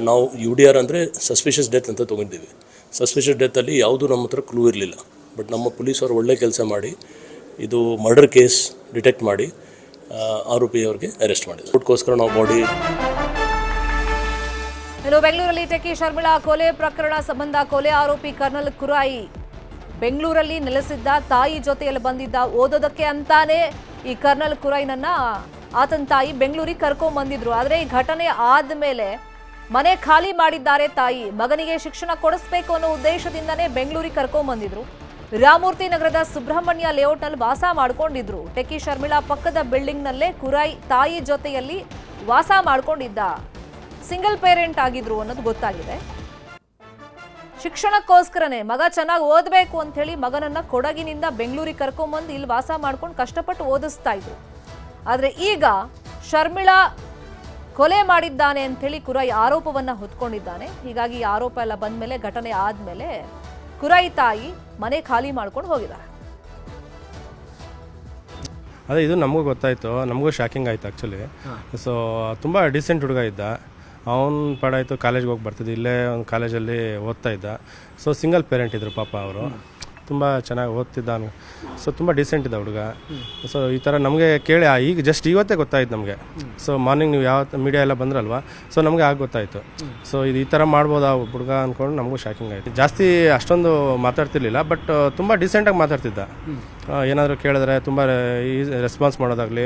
ನಾವು UDR ಅಂದರೆ ಸಸ್ಪಿಷಿಯಸ್ ಡೆತ್ ಅಂತ ತೊಗೊಂಡಿದ್ದೀವಿ. ಸಸ್ಪಿಷಿಯಸ್ ಡೆತ್ತಲ್ಲಿ ಯಾವುದೂ ನಮ್ಮ ಹತ್ರ ಕ್ಲೂ ಇರಲಿಲ್ಲ. ಬಟ್ ನಮ್ಮ ಪೊಲೀಸರು ಒಳ್ಳೆ ಕೆಲಸ ಮಾಡಿ ಇದು ಮರ್ಡರ್ ಕೇಸ್ ಡಿಟೆಕ್ಟ್ ಮಾಡಿ ಆರೋಪಿಯವ್ರಿಗೆ ಅರೆಸ್ಟ್ ಮಾಡಿದ್ರು. ಫುಡ್ಗೋಸ್ಕರ ನಾವು ಇನ್ನು ಬೆಂಗಳೂರಲ್ಲಿ ಟೆಕ್ಕಿ ಶರ್ಮಿಳಾ ಕೊಲೆ ಪ್ರಕರಣ ಸಂಬಂಧ ಕೊಲೆ ಆರೋಪಿ ಕರ್ನಲ್ ಕುರಾಯಿ ಬೆಂಗಳೂರಲ್ಲಿ ನೆಲೆಸಿದ್ದ ತಾಯಿ ಜೊತೆಯಲ್ಲಿ ಬಂದಿದ್ದ. ಓದೋದಕ್ಕೆ ಅಂತಾನೆ ಈ ಕರ್ನಲ್ ಕುರಾಯಿನನ್ನ ಆತನ ತಾಯಿ ಬೆಂಗಳೂರಿಗೆ ಕರ್ಕೊಂಡ್ ಬಂದಿದ್ರು. ಆದರೆ ಈ ಘಟನೆ ಆದ್ಮೇಲೆ ಮನೆ ಖಾಲಿ ಮಾಡಿದ್ದಾರೆ ತಾಯಿ. ಮಗನಿಗೆ ಶಿಕ್ಷಣ ಕೊಡಿಸ್ಬೇಕು ಅನ್ನೋ ಉದ್ದೇಶದಿಂದನೇ ಬೆಂಗಳೂರಿಗೆ ಕರ್ಕೊಂಡ್ ಬಂದಿದ್ರು. ರಾಮಮೂರ್ತಿ ನಗರದ ಸುಬ್ರಹ್ಮಣ್ಯ ಲೇಔಟ್ನಲ್ಲಿ ವಾಸ ಮಾಡ್ಕೊಂಡಿದ್ರು. ಟೆಕ್ಕಿ ಶರ್ಮಿಳಾ ಪಕ್ಕದ ಬಿಲ್ಡಿಂಗ್ನಲ್ಲೇ ಕುರಾಯಿ ತಾಯಿ ಜೊತೆಯಲ್ಲಿ ವಾಸ ಮಾಡ್ಕೊಂಡಿದ್ದ. ಸಿಂಗಲ್ ಪೇರೆಂಟ್ ಆಗಿದ್ರು ಅನ್ನೋದು ಗೊತ್ತಾಗಿದೆ. ಶಿಕ್ಷಣಕ್ಕೋಸ್ಕರನೇ ಮಗ ಚೆನ್ನಾಗಿ ಓದಬೇಕು ಅಂತ ಹೇಳಿ ಮಗನನ್ನ ಕೊಡಗಿನಿಂದ ಬೆಂಗಳೂರಿಗೆ ಕರ್ಕೊಂಡ್ಬಂದು ಇಲ್ಲಿ ವಾಸ ಮಾಡ್ಕೊಂಡು ಕಷ್ಟಪಟ್ಟು ಓದಿಸ್ತಾ ಇದ್ರು. ಆದ್ರೆ ಈಗ ಶರ್ಮಿಳಾ ಕೊಲೆ ಮಾಡಿದ್ದಾನೆ ಅಂತ ಹೇಳಿ ಕುರಾಯಿ ಆರೋಪವನ್ನ ಹೊತ್ಕೊಂಡಿದ್ದಾನೆ. ಹೀಗಾಗಿ ಈ ಆರೋಪ ಎಲ್ಲ ಬಂದ್ಮೇಲೆ ಘಟನೆ ಆದ್ಮೇಲೆ ಕುರಾಯಿ ತಾಯಿ ಮನೆ ಖಾಲಿ ಮಾಡ್ಕೊಂಡು ಹೋಗಿದ್ದಾರೆ. ಅದೇ ಇದು ನಮಗೂ ಗೊತ್ತಾಯಿತು, ನಮಗೂ ಶಾಕಿಂಗ್ ಆಯಿತು ಆ್ಯಕ್ಚುಲಿ. ಸೊ ತುಂಬ ಡಿಸೆಂಟ್ ಹುಡುಗ ಇದ್ದ. ಅವನು ಪಡಾಯಿತು, ಕಾಲೇಜ್ಗೆ ಹೋಗಿ ಬರ್ತಿದ್ದ, ಇಲ್ಲೇ ಒಂದು ಕಾಲೇಜಲ್ಲಿ ಓದ್ತಾ ಇದ್ದ. ಸೊ ಸಿಂಗಲ್ ಪೇರೆಂಟ್ ಇದ್ರು ಪಾಪ ಅವರು. ತುಂಬ ಚೆನ್ನಾಗಿ ಓದ್ತಿದ್ದ. ಸೊ ತುಂಬ ಡಿಸೆಂಟ್ ಇದ್ದ ಹುಡುಗ. ಸೊ ಈ ಥರ ನಮಗೆ ಕೇಳಿ ಈಗ ಜಸ್ಟ್ ಇವತ್ತೇ ಗೊತ್ತಾಯ್ತು ನಮಗೆ. ಸೊ ಮಾರ್ನಿಂಗ್ ನೀವು ಯಾವ ಮೀಡಿಯಾ ಎಲ್ಲ ಬಂದ್ರಲ್ವ, ಸೊ ನಮಗೆ ಆಗ ಗೊತ್ತಾಯಿತು. ಸೊ ಇದು ಈ ಥರ ಮಾಡ್ಬೋದಾ ಹುಡುಗ ಅಂದ್ಕೊಂಡು ನಮಗೂ ಶಾಕಿಂಗ್ ಆಯಿತು. ಜಾಸ್ತಿ ಅಷ್ಟೊಂದು ಮಾತಾಡ್ತಿರ್ಲಿಲ್ಲ, ಬಟ್ ತುಂಬ ಡಿಸೆಂಟಾಗಿ ಮಾತಾಡ್ತಿದ್ದ. ಏನಾದರೂ ಕೇಳಿದ್ರೆ ತುಂಬ ರೆಸ್ಪಾನ್ಸ್ ಮಾಡೋದಾಗಲಿ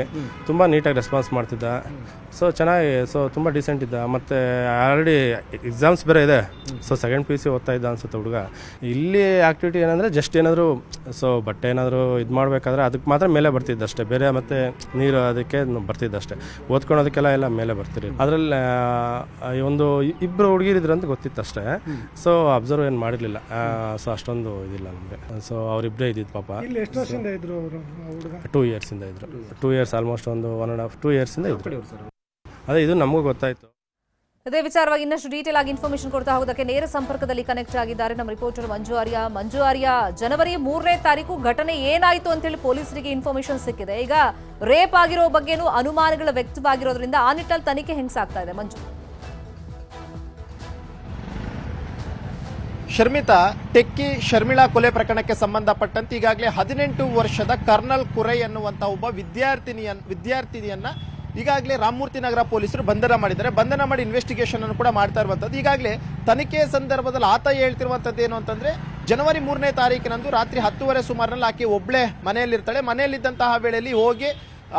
ತುಂಬ ನೀಟಾಗಿ ರೆಸ್ಪಾನ್ಸ್ ಮಾಡ್ತಿದ್ದ. ಸೊ ಚೆನ್ನಾಗಿ, ಸೊ ತುಂಬ ಡಿಸೆಂಟ್ ಇದ್ದ. ಮತ್ತು ಆಲ್ರೆಡಿ ಎಕ್ಸಾಮ್ಸ್ ಬೇರೆ ಇದೆ. ಸೊ ಸೆಕೆಂಡ್ PUC ಓದ್ತಾ ಇದ್ದ ಅನ್ಸುತ್ತೆ ಹುಡುಗ. ಇಲ್ಲಿ ಆ್ಯಕ್ಟಿವಿಟಿ ಏನಂದರೆ ಜಸ್ಟ್ ಏನಾದರೂ ಸೊ ಬಟ್ಟೆ ಏನಾದರೂ ಇದು ಮಾಡಬೇಕಾದ್ರೆ ಅದಕ್ಕೆ ಮಾತ್ರ ಮೇಲೆ ಬರ್ತಿದ್ದಷ್ಟೇ. ಬೇರೆ ಮತ್ತು ನೀರು ಅದಕ್ಕೆ ಬರ್ತಿದ್ದಷ್ಟೇ. ಓದ್ಕೊಳೋದಕ್ಕೆಲ್ಲ ಎಲ್ಲ ಮೇಲೆ ಬರ್ತಿರಿ. ಅದರಲ್ಲಿ ಒಂದು ಇಬ್ಬರು ಹುಡುಗಿರಿದ್ರು ಅಂತ ಗೊತ್ತಿತ್ತು ಅಷ್ಟೇ. ಸೊ ಅಬ್ಸರ್ವ್ ಏನು ಮಾಡಿರಲಿಲ್ಲ. ಸೊ ಅಷ್ಟೊಂದು ಇದಿಲ್ಲ ನಮಗೆ. ಸೊ ಅವರಿಬ್ಬರೇ ಇದ್ದಿದ್ದು ಪಾಪ. 2 ಇಯರ್ಸಿಂದ ಇದ್ರು. 2 ಇಯರ್ಸ್ ಆಲ್ಮೋಸ್ಟ್ ಒಂದು 1.5 2 ಇಯರ್ಸಿಂದ ಇದ್ರು. ಅದೇ ಇದು ನಮಗೂ ಗೊತ್ತಾಯಿತು. ಇದೇ ವಿಚಾರವಾಗಿ ಇನ್ನಷ್ಟು ಡೀಟೇಲ್ ಆಗಿ ಇನ್ಫಾರ್ಮೇಶನ್ ಕೊಡ್ತಾ ಹೋಗೋದಕ್ಕೆ ನೇರ ಸಂಪರ್ಕದಲ್ಲಿ ಕನೆಕ್ಟ್ ಆಗಿದ್ದಾರೆ ನಮ್ಮ ರಿಪೋರ್ಟರ್ ಮಂಜು ಆರ್ಯ. ಜನವರಿ 3ನೇ ತಾರೀಕು ಘಟನೆ ಏನಾಯಿತು ಅಂತ ಹೇಳಿ ಪೊಲೀಸರಿಗೆ ಇನ್ಫಾರ್ಮೇಶನ್ ಸಿಕ್ಕಿದೆ. ಈಗ ರೇಪ್ ಆಗಿರೋ ಬಗ್ಗೆನೂ ಅನುಮಾನಗಳು ವ್ಯಕ್ತವಾಗಿರೋದ್ರಿಂದ ಆ ನಿಟ್ಟಲ್ಲಿ ತನಿಖೆ ಹೆಂಗ್ಸಾಗ್ತಾ ಇದೆ ಮಂಜು? ಶರ್ಮಿತಾ, ಟೆಕ್ಕಿ ಶರ್ಮಿಳಾ ಕೊಲೆ ಪ್ರಕರಣಕ್ಕೆ ಸಂಬಂಧಪಟ್ಟಂತೆ ಈಗಾಗಲೇ 18 ವರ್ಷದ ಕರ್ನಲ್ ಕುರೈ ಅನ್ನುವಂಥ ಒಬ್ಬ ವಿದ್ಯಾರ್ಥಿನಿಯನ್ನ ಈಗಾಗಲೇ ರಾಮಮೂರ್ತಿ ನಗರ ಪೊಲೀಸರು ಬಂಧನ ಮಾಡಿದ್ದಾರೆ. ಬಂಧನ ಮಾಡಿ ಇನ್ವೆಸ್ಟಿಗೇಷನ್ ಅನ್ನು ಕೂಡ ಮಾಡ್ತಾ ಇರುವಂತದ್ದು. ಈಗಾಗಲೇ ತನಿಖೆ ಸಂದರ್ಭದಲ್ಲಿ ಆತ ಹೇಳ್ತಿರುವಂತದ್ದು ಏನು ಅಂತಂದ್ರೆ, ಜನವರಿ 3ನೇ ತಾರೀಕಿನಂದು ರಾತ್ರಿ 10:30 ಸುಮಾರಿನಲ್ಲಿ ಆಕೆ ಒಬ್ಳೆ ಮನೆಯಲ್ಲಿರ್ತಾಳೆ. ಮನೆಯಲ್ಲಿದ್ದಂತಹ ವೇಳೆಯಲ್ಲಿ ಹೋಗಿ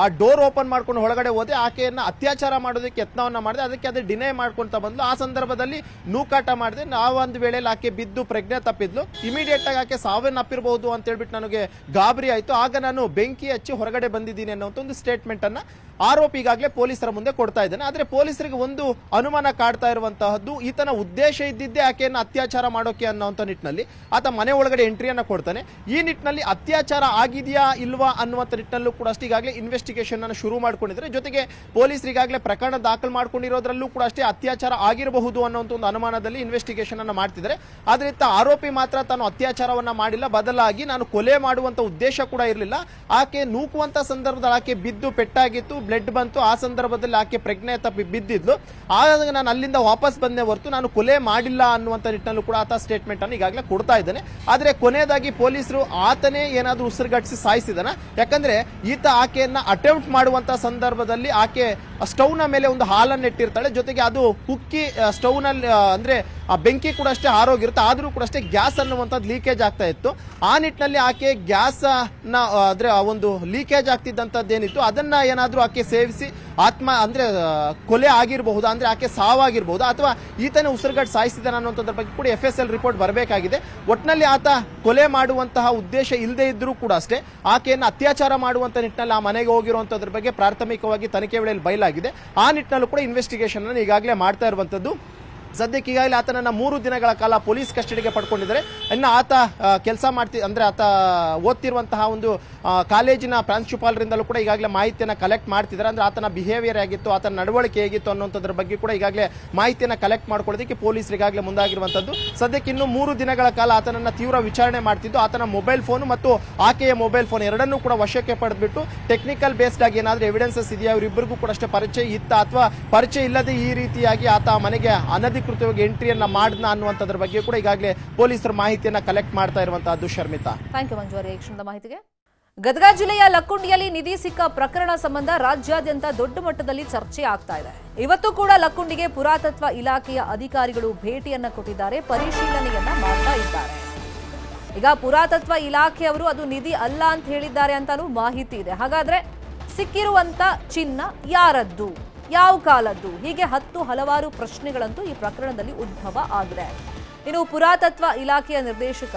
ಆ ಡೋರ್ ಓಪನ್ ಮಾಡ್ಕೊಂಡು ಒಳಗಡೆ ಹೋದೆ. ಆಕೆಯನ್ನ ಅತ್ಯಾಚಾರ ಮಾಡೋದಕ್ಕೆ ಯತ್ನವನ್ನ ಮಾಡಿದೆ. ಅದಕ್ಕೆ ಅದು ಡಿನೇ ಮಾಡ್ಕೊಂತ ಬಂದ್ಲು. ಆ ಸಂದರ್ಭದಲ್ಲಿ ನೂಕಾಟ ಮಾಡಿದೆ. ಒಂದು ವೇಳೆಯಲ್ಲಿ ಆಕೆ ಬಿದ್ದು ಪ್ರಜ್ಞೆ ತಪ್ಪಿದ್ಲು. ಇಮಿಡಿಯೇಟ್ ಆಗಿ ಆಕೆ ಸಾವನ್ನಪ್ಪಿರಬಹುದು ಅಂತ ಹೇಳ್ಬಿಟ್ಟು ನನಗೆ ಗಾಬರಿ ಆಯ್ತು. ಆಗ ನಾನು ಬೆಂಕಿ ಹಚ್ಚಿ ಹೊರಗಡೆ ಬಂದಿದ್ದೀನಿ ಅನ್ನೋಂಥ ಒಂದು ಸ್ಟೇಟ್ಮೆಂಟ್ ಅನ್ನ ಆರೋಪಿ ಈಗಾಗಲೇ ಪೊಲೀಸರ ಮುಂದೆ ಕೊಡ್ತಾ ಇದ್ದಾನೆ. ಆದ್ರೆ ಪೊಲೀಸರಿಗೆ ಒಂದು ಅನುಮಾನ ಕಾಡ್ತಾ ಇರುವಂತಹದ್ದು, ಈತನ ಉದ್ದೇಶ ಇದ್ದಿದ್ದೇ ಆಕೆಯನ್ನ ಅತ್ಯಾಚಾರ ಮಾಡೋಕೆ ಅನ್ನೋಂಥ ನಿಟ್ಟಿನಲ್ಲಿ ಆತ ಮನೆ ಒಳಗಡೆ ಎಂಟ್ರಿಯನ್ನ ಕೊಡ್ತಾನೆ. ಈ ನಿಟ್ಟಿನಲ್ಲಿ ಅತ್ಯಾಚಾರ ಆಗಿದೆಯಾ ಇಲ್ವಾ ಅನ್ನುವಂಥ ನಿಟ್ಟಿನಲ್ಲೂ ಕೂಡ ಅಷ್ಟೇ ಈಗಾಗಲೇ ಇನ್ವೆಸ್ಟಿಗೇಷನ್ ಅನ್ನು ಶುರು ಮಾಡ್ಕೊಂಡಿದ್ದಾರೆ. ಜೊತೆಗೆ ಪೊಲೀಸರು ಈಗಾಗಲೇ ಪ್ರಕರಣ ದಾಖಲು ಮಾಡ್ಕೊಂಡಿರೋದ್ರಲ್ಲೂ ಕೂಡ ಅಷ್ಟೇ ಅತ್ಯಾಚಾರ ಆಗಿರಬಹುದು ಅನ್ನೋಂಥ ಒಂದು ಅನುಮಾನದಲ್ಲಿ ಇನ್ವೆಸ್ಟಿಗೇಷನ್ ಅನ್ನು ಮಾಡ್ತಿದ್ದಾರೆ. ಆದ್ರೆ ಆರೋಪಿ ಮಾತ್ರ ತಾನು ಅತ್ಯಾಚಾರವನ್ನ ಮಾಡಿಲ್ಲ, ಬದಲಾಗಿ ನಾನು ಕೊಲೆ ಮಾಡುವಂತ ಉದ್ದೇಶ ಕೂಡ ಇರಲಿಲ್ಲ. ಆಕೆ ನೂಕುವಂತ ಸಂದರ್ಭದಲ್ಲಿ ಆಕೆ ಬಿದ್ದು ಪೆಟ್ಟಾಗಿತ್ತು, ಬ್ಲಡ್ ಬಂತು. ಆ ಸಂದರ್ಭದಲ್ಲಿ ಆಕೆ ಪ್ರಜ್ಞೆ ತಪ್ಪಿ ಬಿದ್ದಿದ್ಲು. ಆಗ ನಾನು ಅಲ್ಲಿಂದ ವಾಪಸ್ ಬಂದೆ ಹೊರತು ನಾನು ಕೊಲೆ ಮಾಡಿಲ್ಲ ಅನ್ನುವಂಥ ನಿಟ್ಟಿನಲ್ಲೂ ಕೂಡ ಆತ ಸ್ಟೇಟ್ಮೆಂಟ್ ಅನ್ನು ಈಗಾಗಲೇ ಕೊಡ್ತಾ ಇದ್ದಾನೆ. ಆದ್ರೆ ಕೊನೆಯದಾಗಿ ಪೊಲೀಸರು ಆತನೇ ಏನಾದ್ರೂ ಉಸಿರುಗಟ್ಟಿಸಿ ಸಾಯಿಸಿದಾನ. ಯಾಕಂದ್ರೆ ಈತ ಆಕೆಯನ್ನ ಅಟೆಂಪ್ಟ್ ಮಾಡುವಂತ ಸಂದರ್ಭದಲ್ಲಿ ಆಕೆ ಸ್ಟೌವ್ನ ಮೇಲೆ ಒಂದು ಹಾಲನ್ನು ಇಟ್ಟಿರ್ತಾಳೆ. ಜೊತೆಗೆ ಅದು ಕುಕ್ಕಿ ಸ್ಟೌವ್ನಲ್ಲಿ ಅಂದ್ರೆ ಆ ಬೆಂಕಿ ಕೂಡ ಅಷ್ಟೇ ಆರೋಗಿರುತ್ತೆ. ಆದ್ರೂ ಕೂಡ ಅಷ್ಟೇ ಗ್ಯಾಸ್ ಅನ್ನುವಂಥದ್ದು ಲೀಕೇಜ್ ಆಗ್ತಾ ಇತ್ತು. ಆ ನಿಟ್ಟಿನಲ್ಲಿ ಆಕೆ ಗ್ಯಾಸ್ ನ ಅಂದ್ರೆ ಒಂದು ಲೀಕೇಜ್ ಆಗ್ತಿದ್ದಂಥದ್ದು ಏನಿತ್ತು ಅದನ್ನ ಏನಾದ್ರೂ ಆಕೆ ಸೇವಿಸಿ ಆತ್ಮ ಅಂದ್ರೆ ಕೊಲೆ ಆಗಿರಬಹುದು, ಅಂದ್ರೆ ಆಕೆ ಸಾವಾಗಿರಬಹುದು, ಅಥವಾ ಈತನೇ ಉಸಿರುಗಟ್ಟು ಸಾಯಿಸಿದಾನ ಅನ್ನುವಂಥದ್ರ ಬಗ್ಗೆ ಕೂಡ FSL ರಿಪೋರ್ಟ್ ಬರಬೇಕಾಗಿದೆ. ಒಟ್ಟಿನಲ್ಲಿ ಆತ ಕೊಲೆ ಮಾಡುವಂತಹ ಉದ್ದೇಶ ಇಲ್ಲದೆ ಇದ್ರೂ ಕೂಡ ಅಷ್ಟೇ ಆಕೆಯನ್ನು ಅತ್ಯಾಚಾರ ಮಾಡುವಂತ ನಿಟ್ಟಿನಲ್ಲಿ ಆ ಮನೆಗೆ ಹೋಗಿರುವಂತದ್ರ ಬಗ್ಗೆ ಪ್ರಾಥಮಿಕವಾಗಿ ತನಿಖೆ ವೇಳೆಯಲ್ಲಿ ಬಯಲಾಗಿದೆ. ಆ ನಿಟ್ಟಿನಲ್ಲೂ ಕೂಡ ಇನ್ವೆಸ್ಟಿಗೇಷನ್ ಅನ್ನು ಈಗಾಗಲೇ ಮಾಡ್ತಾ ಇರುವಂತದ್ದು. ಸದ್ಯಕ್ಕೆ ಈಗಾಗಲೇ ಆತನನ್ನ 3 ದಿನಗಳ ಕಾಲ ಪೊಲೀಸ್ ಕಸ್ಟಡಿಗೆ ಪಡ್ಕೊಂಡಿದ್ದಾರೆ. ಇನ್ನು ಆತ ಕೆಲಸ ಅಂದ್ರೆ ಆತ ಓದ್ತಿರುವಂತಹ ಒಂದು ಕಾಲೇಜಿನ ಪ್ರಾಂಶುಪಾಲರಿಂದಲೂ ಕೂಡ ಈಗಾಗಲೇ ಮಾಹಿತಿಯನ್ನು ಕಲೆಕ್ಟ್ ಮಾಡ್ತಿದ್ದಾರೆ. ಅಂದ್ರೆ ಆತನ ಬಿಹೇವಿಯರ್ ಆಗಿತ್ತು, ಆತನ ನಡವಳಿಕೆ ಹೇಗಿತ್ತು ಅನ್ನೋಂಥದ್ರ ಬಗ್ಗೆ ಕೂಡ ಈಗಾಗಲೇ ಮಾಹಿತಿಯನ್ನು ಕಲೆಕ್ಟ್ ಮಾಡ್ಕೊಳ್ಳೋದಕ್ಕೆ ಪೊಲೀಸರು ಈಗಾಗಲೇ ಮುಂದಾಗಿರುವಂಥದ್ದು. ಸದ್ಯಕ್ಕೆ ಇನ್ನು 3 ದಿನಗಳ ಕಾಲ ಆತನನ್ನ ತೀವ್ರ ವಿಚಾರಣೆ ಮಾಡ್ತಿದ್ದು, ಆತನ ಮೊಬೈಲ್ ಫೋನ್ ಮತ್ತು ಆಕೆಯ ಮೊಬೈಲ್ ಫೋನ್ ಎರಡನ್ನೂ ಕೂಡ ವಶಕ್ಕೆ ಪಡೆದ್ಬಿಟ್ಟು ಟೆಕ್ನಿಕಲ್ ಬೇಸ್ಡ್ ಆಗಿ ಏನಾದರೂ ಎವಿಡೆನ್ಸಸ್ ಇದೆಯಾ, ಇವರಿಬ್ಬರಿಗೂ ಕೂಡ ಅಷ್ಟೇ ಪರಿಚಯ ಇತ್ತ ಅಥವಾ ಪರಿಚಯ ಇಲ್ಲದೆ ಈ ರೀತಿಯಾಗಿ ಆತ ಮನೆಗೆ ಅನಧಿಕೃತವಾಗಿ ಎಂಟ್ರಿಯನ್ನ ಮಾಡಿದ್ನ ಅನ್ನುವಂಥದ್ರ ಬಗ್ಗೆ ಕೂಡ ಈಗಾಗಲೇ ಪೊಲೀಸರು ಮಾಹಿತಿಯನ್ನ ಕಲೆಕ್ಟ್ ಮಾಡ್ತಾ ಇರುವಂತಹದ್ದು. ಶರ್ಮಿತಾ, ಥ್ಯಾಂಕ್ ಯು ಮಂಜು ಅವರೇ ಈ ಕ್ಷಣದ ಮಾಹಿತಿಗೆ. ಗದಗ ಜಿಲ್ಲೆಯ ಲಕ್ಕುಂಡಿಯಲ್ಲಿ ನಿಧಿ ಸಿಕ್ಕ ಪ್ರಕರಣ ಸಂಬಂಧ ರಾಜ್ಯಾದ್ಯಂತ ದೊಡ್ಡ ಮಟ್ಟದಲ್ಲಿ ಚರ್ಚೆ ಆಗ್ತಾ ಇದೆ. ಇವತ್ತು ಕೂಡ ಲಕ್ಕುಂಡಿಗೆ ಪುರಾತತ್ವ ಇಲಾಖೆಯ ಅಧಿಕಾರಿಗಳು ಭೇಟಿಯನ್ನ ಕೊಟ್ಟಿದ್ದಾರೆ, ಪರಿಶೀಲನೆಯನ್ನ ಮಾಡ್ತಾ ಇದ್ದಾರೆ. ಈಗ ಪುರಾತತ್ವ ಇಲಾಖೆಯವರು ಅದು ನಿಧಿ ಅಲ್ಲ ಅಂತ ಹೇಳಿದ್ದಾರೆ ಅಂತಾನೂ ಮಾಹಿತಿ ಇದೆ. ಹಾಗಾದ್ರೆ ಸಿಕ್ಕಿರುವಂತ ಚಿನ್ನ ಯಾರದ್ದು, ಯಾವ ಕಾಲದ್ದು, ಹೀಗೆ ಹಲವಾರು ಪ್ರಶ್ನೆಗಳಂತೂ ಈ ಪ್ರಕರಣದಲ್ಲಿ ಉದ್ಭವ ಆಗಿದೆ. ಇನ್ನು ಪುರಾತತ್ವ ಇಲಾಖೆಯ ನಿರ್ದೇಶಕ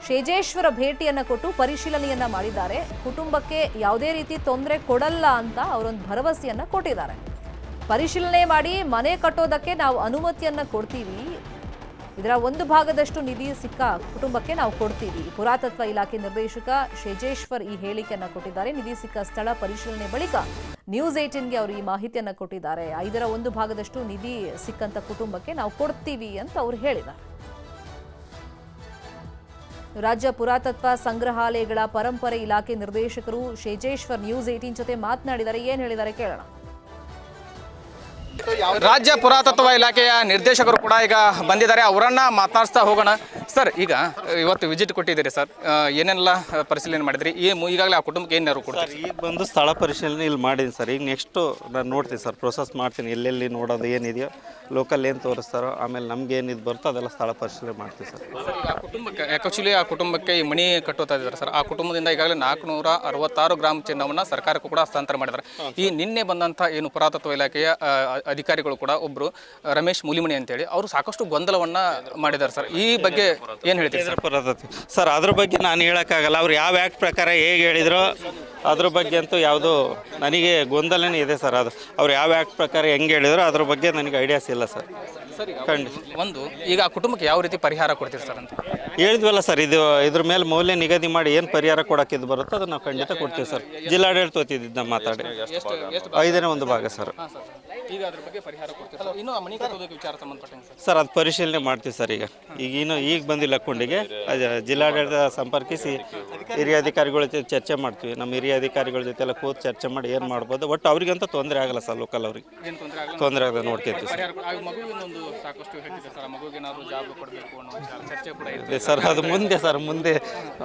ಶೇಜೇಶ್ವರ ಭೇಟಿಯನ್ನ ಕೊಟ್ಟು ಪರಿಶೀಲನೆಯನ್ನ ಮಾಡಿದ್ದಾರೆ. ಕುಟುಂಬಕ್ಕೆ ಯಾವುದೇ ರೀತಿ ತೊಂದರೆ ಕೊಡಲ್ಲ ಅಂತ ಅವರೊಂದು ಭರವಸೆಯನ್ನ ಕೊಟ್ಟಿದ್ದಾರೆ. ಪರಿಶೀಲನೆ ಮಾಡಿ ಮನೆ ಕಟ್ಟೋದಕ್ಕೆ ನಾವು ಅನುಮತಿಯನ್ನ ಕೊಡ್ತೀವಿ, ಇದರ ಒಂದು ಭಾಗದಷ್ಟು ನಿಧಿ ಸಿಕ್ಕ ಕುಟುಂಬಕ್ಕೆ ನಾವು ಕೊಡ್ತೀವಿ. ಪುರಾತತ್ವ ಇಲಾಖೆ ನಿರ್ದೇಶಕ ಶೇಜೇಶ್ವರ್ ಈ ಹೇಳಿಕೆಯನ್ನ ಕೊಟ್ಟಿದ್ದಾರೆ. ನಿಧಿ ಸಿಕ್ಕ ಸ್ಥಳ ಪರಿಶೀಲನೆ ಬಳಿಕ ನ್ಯೂಸ್ 18ಗೆ ಅವರು ಈ ಮಾಹಿತಿಯನ್ನ ಕೊಟ್ಟಿದ್ದಾರೆ. 1/5 ಭಾಗದಷ್ಟು ನಿಧಿ ಸಿಕ್ಕಂತ ಕುಟುಂಬಕ್ಕೆ ನಾವು ಕೊಡ್ತೀವಿ ಅಂತ ಅವರು ಹೇಳಿದ್ದಾರೆ. ರಾಜ್ಯ ಪುರಾತತ್ವ ಸಂಗ್ರಹಾಲಯಗಳ ಪರಂಪರೆ ಇಲಾಖೆ ನಿರ್ದೇಶಕರು ಶೇಜೇಶ್ವರ್ ನ್ಯೂಸ್ 18 ಜೊತೆ ಮಾತನಾಡಿದ್ದಾರೆ. ಏನ್ ಹೇಳಿದ್ದಾರೆ ಕೇಳೋಣ. ರಾಜ್ಯ ಪುರಾತತ್ವ ಇಲಾಖೆಯ ನಿರ್ದೇಶಕರು ಕೂಡ ಈಗ ಬಂದಿದ್ದಾರೆ, ಅವರನ್ನ ಮಾತನಾಡಿಸ್ತಾ ಹೋಗೋಣ. ಸರ್, ಈಗ ಇವತ್ತು ವಿಸಿಟ್ ಕೊಟ್ಟಿದ್ದೀರಿ ಸರ್, ಏನೆಲ್ಲ ಪರಿಶೀಲನೆ ಮಾಡಿದ್ರಿ? ಈಗಾಗಲೇ ಆ ಕುಟುಂಬಕ್ಕೆ ಏನಾರು ಕೊಡ್ತೀರಿ? ಈಗ ಬಂದು ಸ್ಥಳ ಪರಿಶೀಲನೆ ಇಲ್ಲಿ ಮಾಡಿದ್ದೀನಿ ಸರ್. ಈಗ ನೆಕ್ಸ್ಟು ನಾನು ನೋಡ್ತೀನಿ ಸರ್, ಪ್ರೊಸೆಸ್ ಮಾಡ್ತೀನಿ, ಎಲ್ಲೆಲ್ಲಿ ನೋಡೋದು ಏನಿದೆಯೋ, ಲೋಕಲ್ ಏನು ತೋರಿಸ್ತಾರೋ, ಆಮೇಲೆ ನಮ್ಗೆ ಏನಿದು ಬರುತ್ತೋ ಅದೆಲ್ಲ ಸ್ಥಳ ಪರಿಶೀಲನೆ ಮಾಡ್ತೀವಿ ಸರ್. ಆ ಕುಟುಂಬಕ್ಕೆ ಆ್ಯಕ್ಚುಲಿ ಆ ಕುಟುಂಬಕ್ಕೆ ಈ ಮಣಿ ಕಟ್ಟುತ್ತಾ ಇದ್ದಾರೆ ಸರ್. ಆ ಕುಟುಂಬದಿಂದ ಈಗಾಗಲೇ 466 ಗ್ರಾಮ್ ಚಿನ್ನವನ್ನು ಸರ್ಕಾರಕ್ಕೂ ಕೂಡ ಹಸ್ತಾಂತರ ಮಾಡಿದ್ದಾರೆ. ಈ ನಿನ್ನೆ ಬಂದಂಥ ಏನು ಪುರಾತತ್ವ ಇಲಾಖೆಯ ಅಧಿಕಾರಿಗಳು ಕೂಡ ಒಬ್ಬರು ರಮೇಶ್ ಮೂಲಿಮಣಿ ಅಂತೇಳಿ ಅವರು ಸಾಕಷ್ಟು ಗೊಂದಲವನ್ನು ಮಾಡಿದ್ದಾರೆ ಸರ್. ಈ ಬಗ್ಗೆ ಏನು ಹೇಳ್ತೀರಿ ಸರ್? ಪುರಾತತ್ವ ಸರ್, ಅದ್ರ ಬಗ್ಗೆ ನಾನು ಹೇಳೋಕ್ಕಾಗಲ್ಲ. ಅವ್ರು ಯಾವ ಆ್ಯಕ್ಟ್ ಪ್ರಕಾರ ಹೇಗೆ ಹೇಳಿದ್ರು ಅದ್ರ ಬಗ್ಗೆ ಅಂತೂ ಯಾವುದು ನನಗೆ ಗೊಂದಲನೇ ಇದೆ ಸರ್. ಅದು ಅವ್ರು ಯಾವ ಆ್ಯಕ್ಟ್ ಪ್ರಕಾರ ಹೆಂಗೆ ಹೇಳಿದ್ರು ಅದ್ರ ಬಗ್ಗೆ ನನಗೆ ಐಡಿಯಾಸ್ ಇಲ್ಲ ಸರ್. ಒಂದು ಈಗ ಆ ಕುಟುಂಬಕ್ಕೆ ಯಾವ ರೀತಿ ಪರಿಹಾರ ಕೊಡ್ತೀರಿ ಸರ್ ಅಂತ ಹೇಳಿದ್ವಲ್ಲ ಸರ್. ಇದ್ರ ಮೇಲೆ ಮೌಲ್ಯ ನಿಗದಿ ಮಾಡಿ ಏನು ಪರಿಹಾರ ಕೊಡೋಕ್ಕಿದ್ದು ಬರುತ್ತೋ ಅದನ್ನು ನಾವು ಖಂಡಿತ ಕೊಡ್ತೀವಿ ಸರ್. ಜಿಲ್ಲಾಡಳಿತ ಹೊತ್ತಿದ್ದು ಮಾತಾಡಿ 5/1 ಭಾಗ ಸರ್. ಈಗ ಅದ್ರ ಬಗ್ಗೆ ಪರಿಹಾರ ಕೊಡ್ತೀವಿ. ಇನ್ನು ಆ ಮನೆ ಕಟ್ಟೋದಕ್ಕೆ ವಿಚಾರ ಸಂಬಂಧಪಟ್ಟಂಗೆ ಸರ್ ಅದು ಪರಿಶೀಲನೆ ಮಾಡ್ತೀವಿ ಸರ್. ಈಗ ಬಂದಿಲ್ಲ ಲಕ್ಕುಂಡಿಗೆ, ಜಿಲ್ಲಾಡಳಿತ ಸಂಪರ್ಕಿಸಿ ಹಿರಿಯ ಅಧಿಕಾರಿಗಳ ಜೊತೆ ಚರ್ಚೆ ಮಾಡ್ತೀವಿ. ನಮ್ಮ ಹಿರಿಯ ಅಧಿಕಾರಿಗಳ ಜೊತೆ ಎಲ್ಲ ಕೂತು ಚರ್ಚೆ ಮಾಡಿ ಏನು ಮಾಡ್ಬೋದು. ಒಟ್ಟು ಅವ್ರಿಗಂತ ತೊಂದರೆ ಆಗಲ್ಲ ಸರ್, ಲೋಕಲ್ ಅವ್ರಿಗೆ ತೊಂದರೆ ಆಗಲ್ಲ ನೋಡ್ಕೊತೀವಿ ಸರ್. ಸಾಕಷ್ಟು ಹೇಳ್ತಿದೆ ಸರ್, ಮಗುವಿಗೆ ಏನಾದರೂ ಜಾಬ್ ಕೊಡಬೇಕು ಅನ್ನೋ ಚರ್ಚೆ ಕೂಡ ಇದೆ ಸರ್. ಅದು ಮುಂದೆ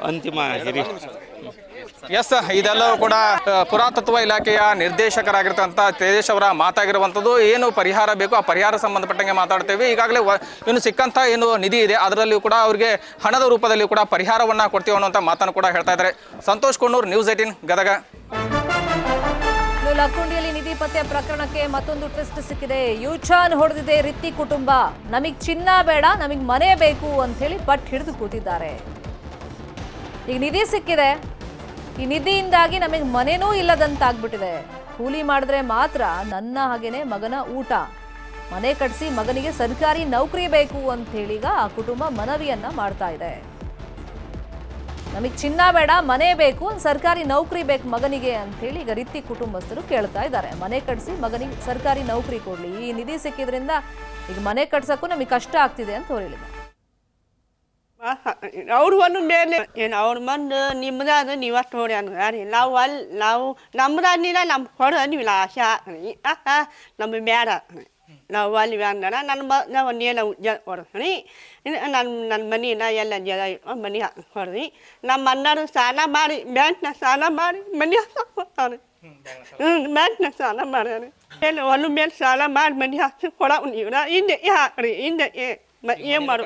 ಅಂತಿಮ ಹಿರಿಯ. ಎಸ್, ಇದೆಲ್ಲವೂ ಕೂಡ ಪುರಾತತ್ವ ಇಲಾಖೆಯ ನಿರ್ದೇಶಕರಾಗಿರ್ತಕ್ಕಂಥ ತೇಜೇಶ್ ಅವರ ಮಾತಾಗಿರುವಂಥದ್ದು. ಏನು ಪರಿಹಾರ ಬೇಕು ಆ ಪರಿಹಾರ ಸಂಬಂಧಪಟ್ಟಂಗೆ ಮಾತಾಡ್ತೇವೆ. ಈಗಾಗಲೇ ಏನು ಸಿಕ್ಕಂಥ ಏನು ನಿಧಿ ಇದೆ ಅದರಲ್ಲಿಯೂ ಕೂಡ ಅವರಿಗೆ ಹಣದ ರೂಪದಲ್ಲಿ ಕೂಡ ಪರಿಹಾರವನ್ನು ಕೊಡ್ತೀವಿ ಅನ್ನುವಂಥ ಮಾತನ್ನು ಕೂಡ ಹೇಳ್ತಾ ಇದ್ದಾರೆ. ಸಂತೋಷ್ ಕೊಣ್ಣೂರು, ನ್ಯೂಸ್ 18 ಗದಗ. ಲಕ್ಕುಂಡಿಯಲ್ಲಿ ನಿಧಿ ಪತ್ತೆ ಪ್ರಕರಣಕ್ಕೆ ಮತ್ತೊಂದು ಟ್ವಿಸ್ಟ್ ಸಿಕ್ಕಿದೆ. ಯೂಟರ್ನ್ ಹೊಡೆದಿದೆ ರಿತ್ತಿ ಕುಟುಂಬ. ನಮಗ್ ಚಿನ್ನ ಬೇಡ, ನಮಗ್ ಮನೆ ಬೇಕು ಅಂತ ಹೇಳಿ ಪಟ್ಟು ಹಿಡಿದು ಕೂತಿದ್ದಾರೆ. ಈಗ ನಿಧಿ ಸಿಕ್ಕಿದೆ, ಈ ನಿಧಿಯಿಂದಾಗಿ ನಮಗೆ ಮನೆನೂ ಇಲ್ಲದಂತಾಗ್ಬಿಟ್ಟಿದೆ. ಕೂಲಿ ಮಾಡಿದ್ರೆ ಮಾತ್ರ ನನ್ನ ಹಾಗೇನೆ ಮಗನ ಊಟ, ಮನೆ ಕಟ್ಟಿಸಿ ಮಗನಿಗೆ ಸರ್ಕಾರಿ ನೌಕರಿ ಬೇಕು ಅಂತ ಹೇಳಿ ಈಗ ಆ ಕುಟುಂಬ ಮನವಿಯನ್ನ ಮಾಡ್ತಾ ಇದೆ. ನಮಗೆ ಚಿನ್ನ ಬೇಡ, ಮನೆ ಬೇಕು, ಸರ್ಕಾರಿ ನೌಕರಿ ಬೇಕು ಮಗನಿಗೆ ಅಂತ ಹೇಳಿ ಈಗ ರಿತ್ತಿ ಕುಟುಂಬಸ್ಥರು ಕೇಳ್ತಾ ಇದ್ದಾರೆ. ಮನೆ ಕಟ್ಟಿಸಿ ಮಗನಿಗೆ ಸರ್ಕಾರಿ ನೌಕರಿ ಕೊಡ್ಲಿ, ಈ ನಿಧಿ ಸಿಕ್ಕಿದ್ರಿಂದ ಈಗ ಮನೆ ಕಟ್ಸಕ್ಕೂ ನಮಗೆ ಕಷ್ಟ ಆಗ್ತಿದೆ ಅಂತ ಅವ್ರು ಹೇಳಿದ್ದಾರೆ. ಅವ್ರು ಒಂದು ಮೇಲೆ ಏನು ಅವ್ರ ಬಂದು ನಿಮ್ಮದಾದ್ರೆ ನೀವಷ್ಟು ಹೊಡಿ ಅನ್ನೋದಾರಿ ನಾವು ನಮ್ಮದಾದ್ನಿಲ್ಲ ನಮ್ಗೆ ಹೊಡ ನೀವು ಆಶೆ ನಮಗೆ ಬೇಡ ನಾವು ಅಲ್ಲಿ ಅಂದಾರ ನಾವು ಒಂದೇನು ಹೊಡ್ತೀನಿ ನನ್ನ ಮನೆನ ಎಲ್ಲ ಜನ ಮನೆ ಹೊಡ್ದು ನಮ್ಮ ಅಣ್ಣರು ಸಾಲ ಮಾಡಿ ಬ್ಯಾಂಕ್ನಾಗ ಸಾಲ ಮಾಡಿ ಮನೆ ಹಾಕ್ತಾರೆ. ಬ್ಯಾಂಕ್ನಾಗ ಸಾಲ ಮಾಡ್ಯಾರ, ಎಲ್ಲ ಹೊಲ ಮೇಲೆ ಸಾಲ ಮಾಡಿ ಮನೆ ಹಾಕಿ ಕೊಡವು ನೀವು ಹಿಂದೆ ಹಾಕ್ರಿ ಹಿಂದೆ ಏನು ಮಾಡು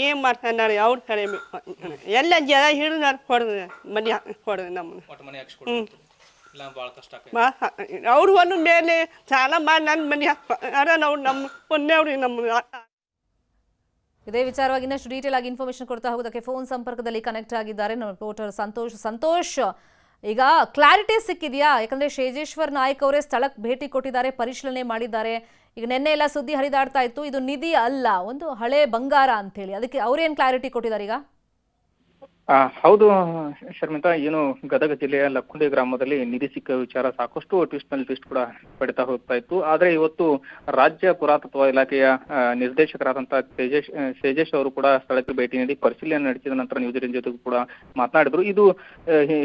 ಏನು ಮಾಡ್ತಾರ ಅವ್ರ ಕಡೆ ಎಲ್ಲ ಜನ ಹಿಡಿದಾರ ಹೊಡೆದು ಮನೆ ಹೊಡೆದು ನಮ್ಮನ್ನ. ಅವ್ರು ಒಂದು ಮೇಲೆ ಸಾಲ ಮಾಡಿ ನನ್ನ ಮನೆ ಹಾಕ್ತಾರ ನಾವು ನಮ್ಮ ಒಂದೇವ್ರಿ ನಮ್ಮ. ಇದೇ ವಿಚಾರವಾಗಿ ಇನ್ನಷ್ಟು ಡೀಟೇಲ್ ಆಗಿ ಇನ್ಫಾರ್ಮೇಶನ್ ಕೊಡ್ತಾ ಹೋಗೋದಕ್ಕೆ ಫೋನ್ ಸಂಪರ್ಕದಲ್ಲಿ ಕನೆಕ್ಟ್ ಆಗಿದ್ದಾರೆ ನಮ್ಮ ರಿಪೋರ್ಟರ್ ಸಂತೋಷ್. ಈಗ ಕ್ಲಾರಿಟಿ ಸಿಕ್ಕಿದೆಯಾ? ಯಾಕಂದ್ರೆ ಶೇಜೇಶ್ವರ್ ನಾಯ್ಕ್ ಅವರೇ ಸ್ಥಳಕ್ಕೆ ಭೇಟಿ ಕೊಟ್ಟಿದ್ದಾರೆ, ಪರಿಶೀಲನೆ ಮಾಡಿದ್ದಾರೆ. ಈಗ ನಿನ್ನೆ ಎಲ್ಲ ಸುದ್ದಿ ಹರಿದಾಡ್ತಾ ಇತ್ತು, ಇದು ನಿಧಿ ಅಲ್ಲ, ಒಂದು ಹಳೆ ಬಂಗಾರ ಅಂತ ಹೇಳಿ. ಅದಕ್ಕೆ ಅವ್ರೇನ್ ಕ್ಲಾರಿಟಿ ಕೊಟ್ಟಿದ್ದಾರೆ ಈಗ? ಹೌದು ಶರ್ಮಿತಾ, ಏನು ಗದಗ ಜಿಲ್ಲೆಯ ಲಕ್ಕುಂಡಿ ಗ್ರಾಮದಲ್ಲಿ ನಿಧಿ ಸಿಕ್ಕ ವಿಚಾರ ಸಾಕಷ್ಟು ಟ್ವಿಸ್ಟ್ ಮೇಲೆ ಟ್ವಿಸ್ಟ್ ಕೂಡ ಪಡಿತಾ ಹೋಗ್ತಾ ಇತ್ತು. ಆದ್ರೆ ಇವತ್ತು ರಾಜ್ಯ ಪುರಾತತ್ವ ಇಲಾಖೆಯ ನಿರ್ದೇಶಕರಾದಂತಹ ತೇಜೇಶ್ ಅವರು ಕೂಡ ಸ್ಥಳಕ್ಕೆ ಭೇಟಿ ನೀಡಿ ಪರಿಶೀಲನೆ ನಡೆಸಿದ ನಂತರ ನ್ಯೂಸ್ ಏಟೀನ್ ಜೊತೆಗೂ ಕೂಡ ಮಾತನಾಡಿದ್ರು. ಇದು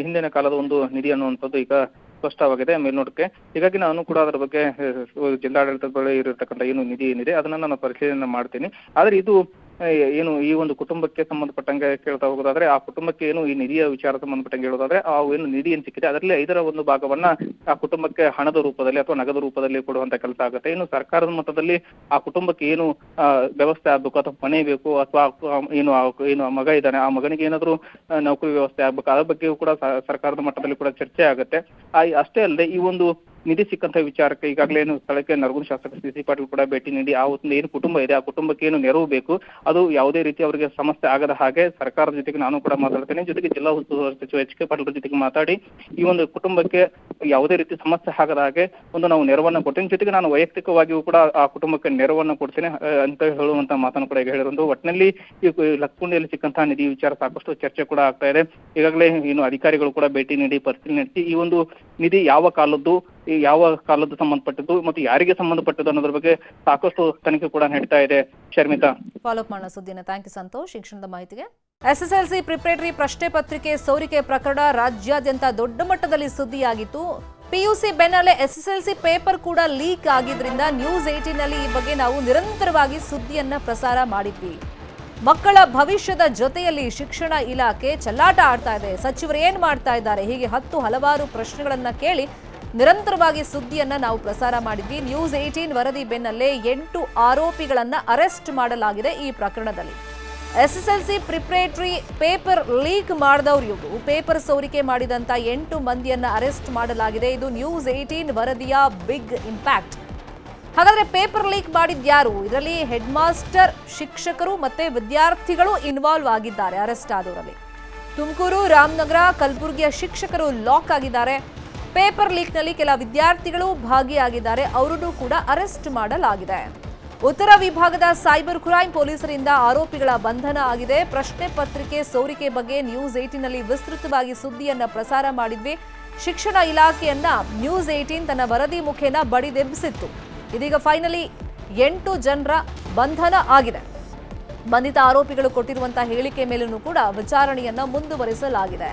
ಹಿಂದಿನ ಕಾಲದ ಒಂದು ನಿಧಿ ಅನ್ನುವಂಥದ್ದು ಈಗ ಸ್ಪಷ್ಟವಾಗಿದೆ ಮೇಲ್ನೋಟಕ್ಕೆ. ಹೀಗಾಗಿ ನಾನು ಕೂಡ ಅದರ ಬಗ್ಗೆ ಜಿಲ್ಲಾಡಳಿತದ ಬಳಿ ಇರತಕ್ಕಂಥ ಏನು ನಿಧಿ ಏನಿದೆ ಅದನ್ನ ನಾನು ಪರಿಶೀಲನೆ ಮಾಡ್ತೀನಿ. ಆದ್ರೆ ಇದು ಏನು ಈ ಒಂದು ಕುಟುಂಬಕ್ಕೆ ಸಂಬಂಧಪಟ್ಟಂಗೆ ಕೇಳ್ತಾ ಹೋಗೋದಾದ್ರೆ, ಆ ಕುಟುಂಬಕ್ಕೆ ಏನು ಈ ನಿಧಿಯ ವಿಚಾರ ಸಂಬಂಧಪಟ್ಟಂಗೆ ಹೇಳೋದಾದ್ರೆ, ಆ ಏನು ನಿಧಿ ಏನ್ ಸಿಕ್ಕಿದೆ ಅದರಲ್ಲಿ 5ರ 1 ಭಾಗವನ್ನ ಆ ಕುಟುಂಬಕ್ಕೆ ಹಣದ ರೂಪದಲ್ಲಿ ಅಥವಾ ನಗದು ರೂಪದಲ್ಲಿ ಕೊಡುವಂತ ಕೆಲಸ ಆಗುತ್ತೆ. ಇನ್ನು ಸರ್ಕಾರದ ಮಟ್ಟದಲ್ಲಿ ಆ ಕುಟುಂಬಕ್ಕೆ ಏನು ವ್ಯವಸ್ಥೆ ಆಗ್ಬೇಕು ಅಥವಾ ಮನೆ ಬೇಕು ಅಥವಾ ಏನು ಮಗ ಇದ್ದಾನೆ ಆ ಮಗನಿಗೆ ಏನಾದ್ರು ನೌಕರಿ ವ್ಯವಸ್ಥೆ ಆಗ್ಬೇಕು, ಅದ್ರ ಬಗ್ಗೆಯೂ ಕೂಡ ಸರ್ಕಾರದ ಮಟ್ಟದಲ್ಲಿ ಕೂಡ ಚರ್ಚೆ ಆಗುತ್ತೆ. ಅಷ್ಟೇ ಅಲ್ಲದೆ ಈ ಒಂದು ನಿಧಿ ಸಿಕ್ಕಂತ ವಿಚಾರಕ್ಕೆ ಈಗಾಗಲೇ ಏನು ಸ್ಥಳಕ್ಕೆ ನರಗುಂದ ಶಾಸಕ ಸಿ ಪಾಟೀಲ್ ಕೂಡ ಭೇಟಿ ನೀಡಿ ಆ ಒಂದು ಏನು ಕುಟುಂಬ ಇದೆ ಆ ಕುಟುಂಬಕ್ಕೆ ಏನು ನೆರವು ಬೇಕು ಅದು ಯಾವುದೇ ರೀತಿ ಅವರಿಗೆ ಸಮಸ್ಯೆ ಆಗದ ಹಾಗೆ ಸರ್ಕಾರದ ಜೊತೆಗೆ ನಾನು ಕೂಡ ಮಾತಾಡ್ತೇನೆ. ಜೊತೆಗೆ ಜಿಲ್ಲಾ ಉಸ್ತುವಾರಿ ಸಚಿವ HK ಪಾಟೀಲ್ ಜೊತೆಗೆ ಮಾತಾಡಿ ಈ ಒಂದು ಕುಟುಂಬಕ್ಕೆ ಯಾವುದೇ ರೀತಿ ಸಮಸ್ಯೆ ಆಗದ ಹಾಗೆ ಒಂದು ನಾವು ನೆರವನ್ನ ಕೊಡ್ತೇನೆ. ಜೊತೆಗೆ ನಾನು ವೈಯಕ್ತಿಕವಾಗಿಯೂ ಕೂಡ ಆ ಕುಟುಂಬಕ್ಕೆ ನೆರವನ್ನ ಕೊಡ್ತೇನೆ ಅಂತ ಹೇಳುವಂತ ಮಾತನ್ನು ಕೂಡ ಈಗ ಹೇಳಿರೋದು. ಒಟ್ಟಿನಲ್ಲಿ ಈ ಲಕ್ಕುಂಡಿಯಲ್ಲಿ ಸಿಕ್ಕಂತಹ ನಿಧಿ ವಿಚಾರ ಸಾಕಷ್ಟು ಚರ್ಚೆ ಕೂಡ ಆಗ್ತಾ ಇದೆ. ಈಗಾಗಲೇ ಏನು ಅಧಿಕಾರಿಗಳು ಕೂಡ ಭೇಟಿ ನೀಡಿ ಪರಿಶೀಲನೆ ನಡೆಸಿ ಈ ಒಂದು ನಿಧಿ ಯಾವ ಕಾಲದ್ದು ಸಂಬಂಧಪಟ್ಟದ್ದು ಮತ್ತು ಯಾರಿಗೆ ಸಂಬಂಧಪಟ್ಟದ್ದು ಅನ್ನೋದ್ರ ಬಗ್ಗೆ ಸಾಕಷ್ಟು ತನಿಖೆ ಕೂಡ ನಡೀತಾ ಇದೆ. ಶರ್ಮಿತಾ, ಫಾಲೋ ಅಪ್ ಮಾಡೋ ಸುದ್ದಿನ ಥ್ಯಾಂಕ್ ಯು ಸಂತೋಷ್. ಶಿಕ್ಷಣದ ಮಾಹಿತಿಗೆ. SSLC ಪ್ರಿಪರೇಟರಿ ಪ್ರಶ್ನೆ ಪತ್ರಿಕೆ ಸೋರಿಕೆ ಪ್ರಕರಣ ರಾಜ್ಯಾದ್ಯಂತ ದೊಡ್ಡ ಮಟ್ಟದಲ್ಲಿ ಸುದ್ದಿಯಾಗಿತ್ತು. PUC ಬೆನ್ನಲ್ಲೇ SSLC ಪೇಪರ್ ಕೂಡ ಲೀಕ್ ಆಗಿದ್ರಿಂದ ನ್ಯೂಸ್ 18 ನಲ್ಲಿ ಈ ಬಗ್ಗೆ ನಾವು ನಿರಂತರವಾಗಿ ಸುದ್ದಿಯನ್ನ ಪ್ರಸಾರ ಮಾಡಿದ್ವಿ. ಮಕ್ಕಳ ಭವಿಷ್ಯದ ಜೊತೆಯಲ್ಲಿ ಶಿಕ್ಷಣ ಇಲಾಖೆ ಚೆಲ್ಲಾಟ ಆಡ್ತಾ ಇದೆ, ಸಚಿವರು ಏನ್ ಮಾಡ್ತಾ ಇದ್ದಾರೆ, ಹೀಗೆ ಹಲವಾರು ಪ್ರಶ್ನೆಗಳನ್ನ ಕೇಳಿ ನಿರಂತರವಾಗಿ ಸುದ್ದಿಯನ್ನ ನಾವು ಪ್ರಸಾರ ಮಾಡಿದ್ವಿ. ನ್ಯೂಸ್ 18 ವರದಿ ಬೆನ್ನಲ್ಲೇ 8 ಆರೋಪಿಗಳನ್ನ ಅರೆಸ್ಟ್ ಮಾಡಲಾಗಿದೆ. ಈ ಪ್ರಕರಣದಲ್ಲಿ SSLC ಪ್ರಿಪರೇಟರಿ ಪೇಪರ್ ಲೀಕ್ ಮಾಡಿದವರು ಇವರು. ಪೇಪರ್ ಸೋರಿಕೆ ಮಾಡಿದಂತ 8 ಮಂದಿಯನ್ನ ಅರೆಸ್ಟ್ ಮಾಡಲಾಗಿದೆ. ಇದು ನ್ಯೂಸ್ 18 ವರದಿಯ ಬಿಗ್ ಇಂಪ್ಯಾಕ್ಟ್. ಹಾಗಾದ್ರೆ ಪೇಪರ್ ಲೀಕ್ ಮಾಡಿದ್ಯಾರು? ಇದರಲ್ಲಿ ಹೆಡ್ ಮಾಸ್ಟರ್, ಶಿಕ್ಷಕರು ಮತ್ತೆ ವಿದ್ಯಾರ್ಥಿಗಳು ಇನ್ವಾಲ್ವ್ ಆಗಿದ್ದಾರೆ ಅರೆಸ್ಟ್ ಆದವರಲ್ಲಿ. ತುಮಕೂರು, ರಾಮನಗರ, ಕಲಬುರಗಿಯ ಶಿಕ್ಷಕರು ಲಾಕ್ ಆಗಿದ್ದಾರೆ. ಪೇಪರ್ ಲೀಕ್ ನಲ್ಲಿ ಕೆಲ ವಿದ್ಯಾರ್ಥಿಗಳು ಭಾಗಿಯಾಗಿದ್ದಾರೆ, ಅವರನ್ನು ಕೂಡ ಅರೆಸ್ಟ್ ಮಾಡಲಾಗಿದೆ. ಉತ್ತರ ವಿಭಾಗದ ಸೈಬರ್ ಕ್ರೈಮ್ ಪೊಲೀಸರಿಂದ ಆರೋಪಿಗಳ ಬಂಧನ ಆಗಿದೆ. ಪ್ರಶ್ನೆ ಪತ್ರಿಕೆ ಸೋರಿಕೆ ಬಗ್ಗೆ ನ್ಯೂಸ್ 18 ನಲ್ಲಿ ವಿಸ್ತೃತವಾಗಿ ಸುದ್ದಿಯನ್ನ ಪ್ರಸಾರ ಮಾಡಿದ್ವಿ. ಶಿಕ್ಷಣ ಇಲಾಖೆಯನ್ನ ನ್ಯೂಸ್ 18 ತನ್ನ ವರದಿ ಮುಖೇನ ಬಡಿದೆಬ್ಬಿಸಿತ್ತು. ಇದೀಗ ಫೈನಲಿ 8 ಜನರ ಬಂಧನ ಆಗಿದೆ. ಬಂಧಿತ ಆರೋಪಿಗಳು ಕೊಟ್ಟಿರುವಂತಹ ಹೇಳಿಕೆ ಮೇಲೂ ಕೂಡ ವಿಚಾರಣೆಯನ್ನ ಮುಂದುವರಿಸಲಾಗಿದೆ.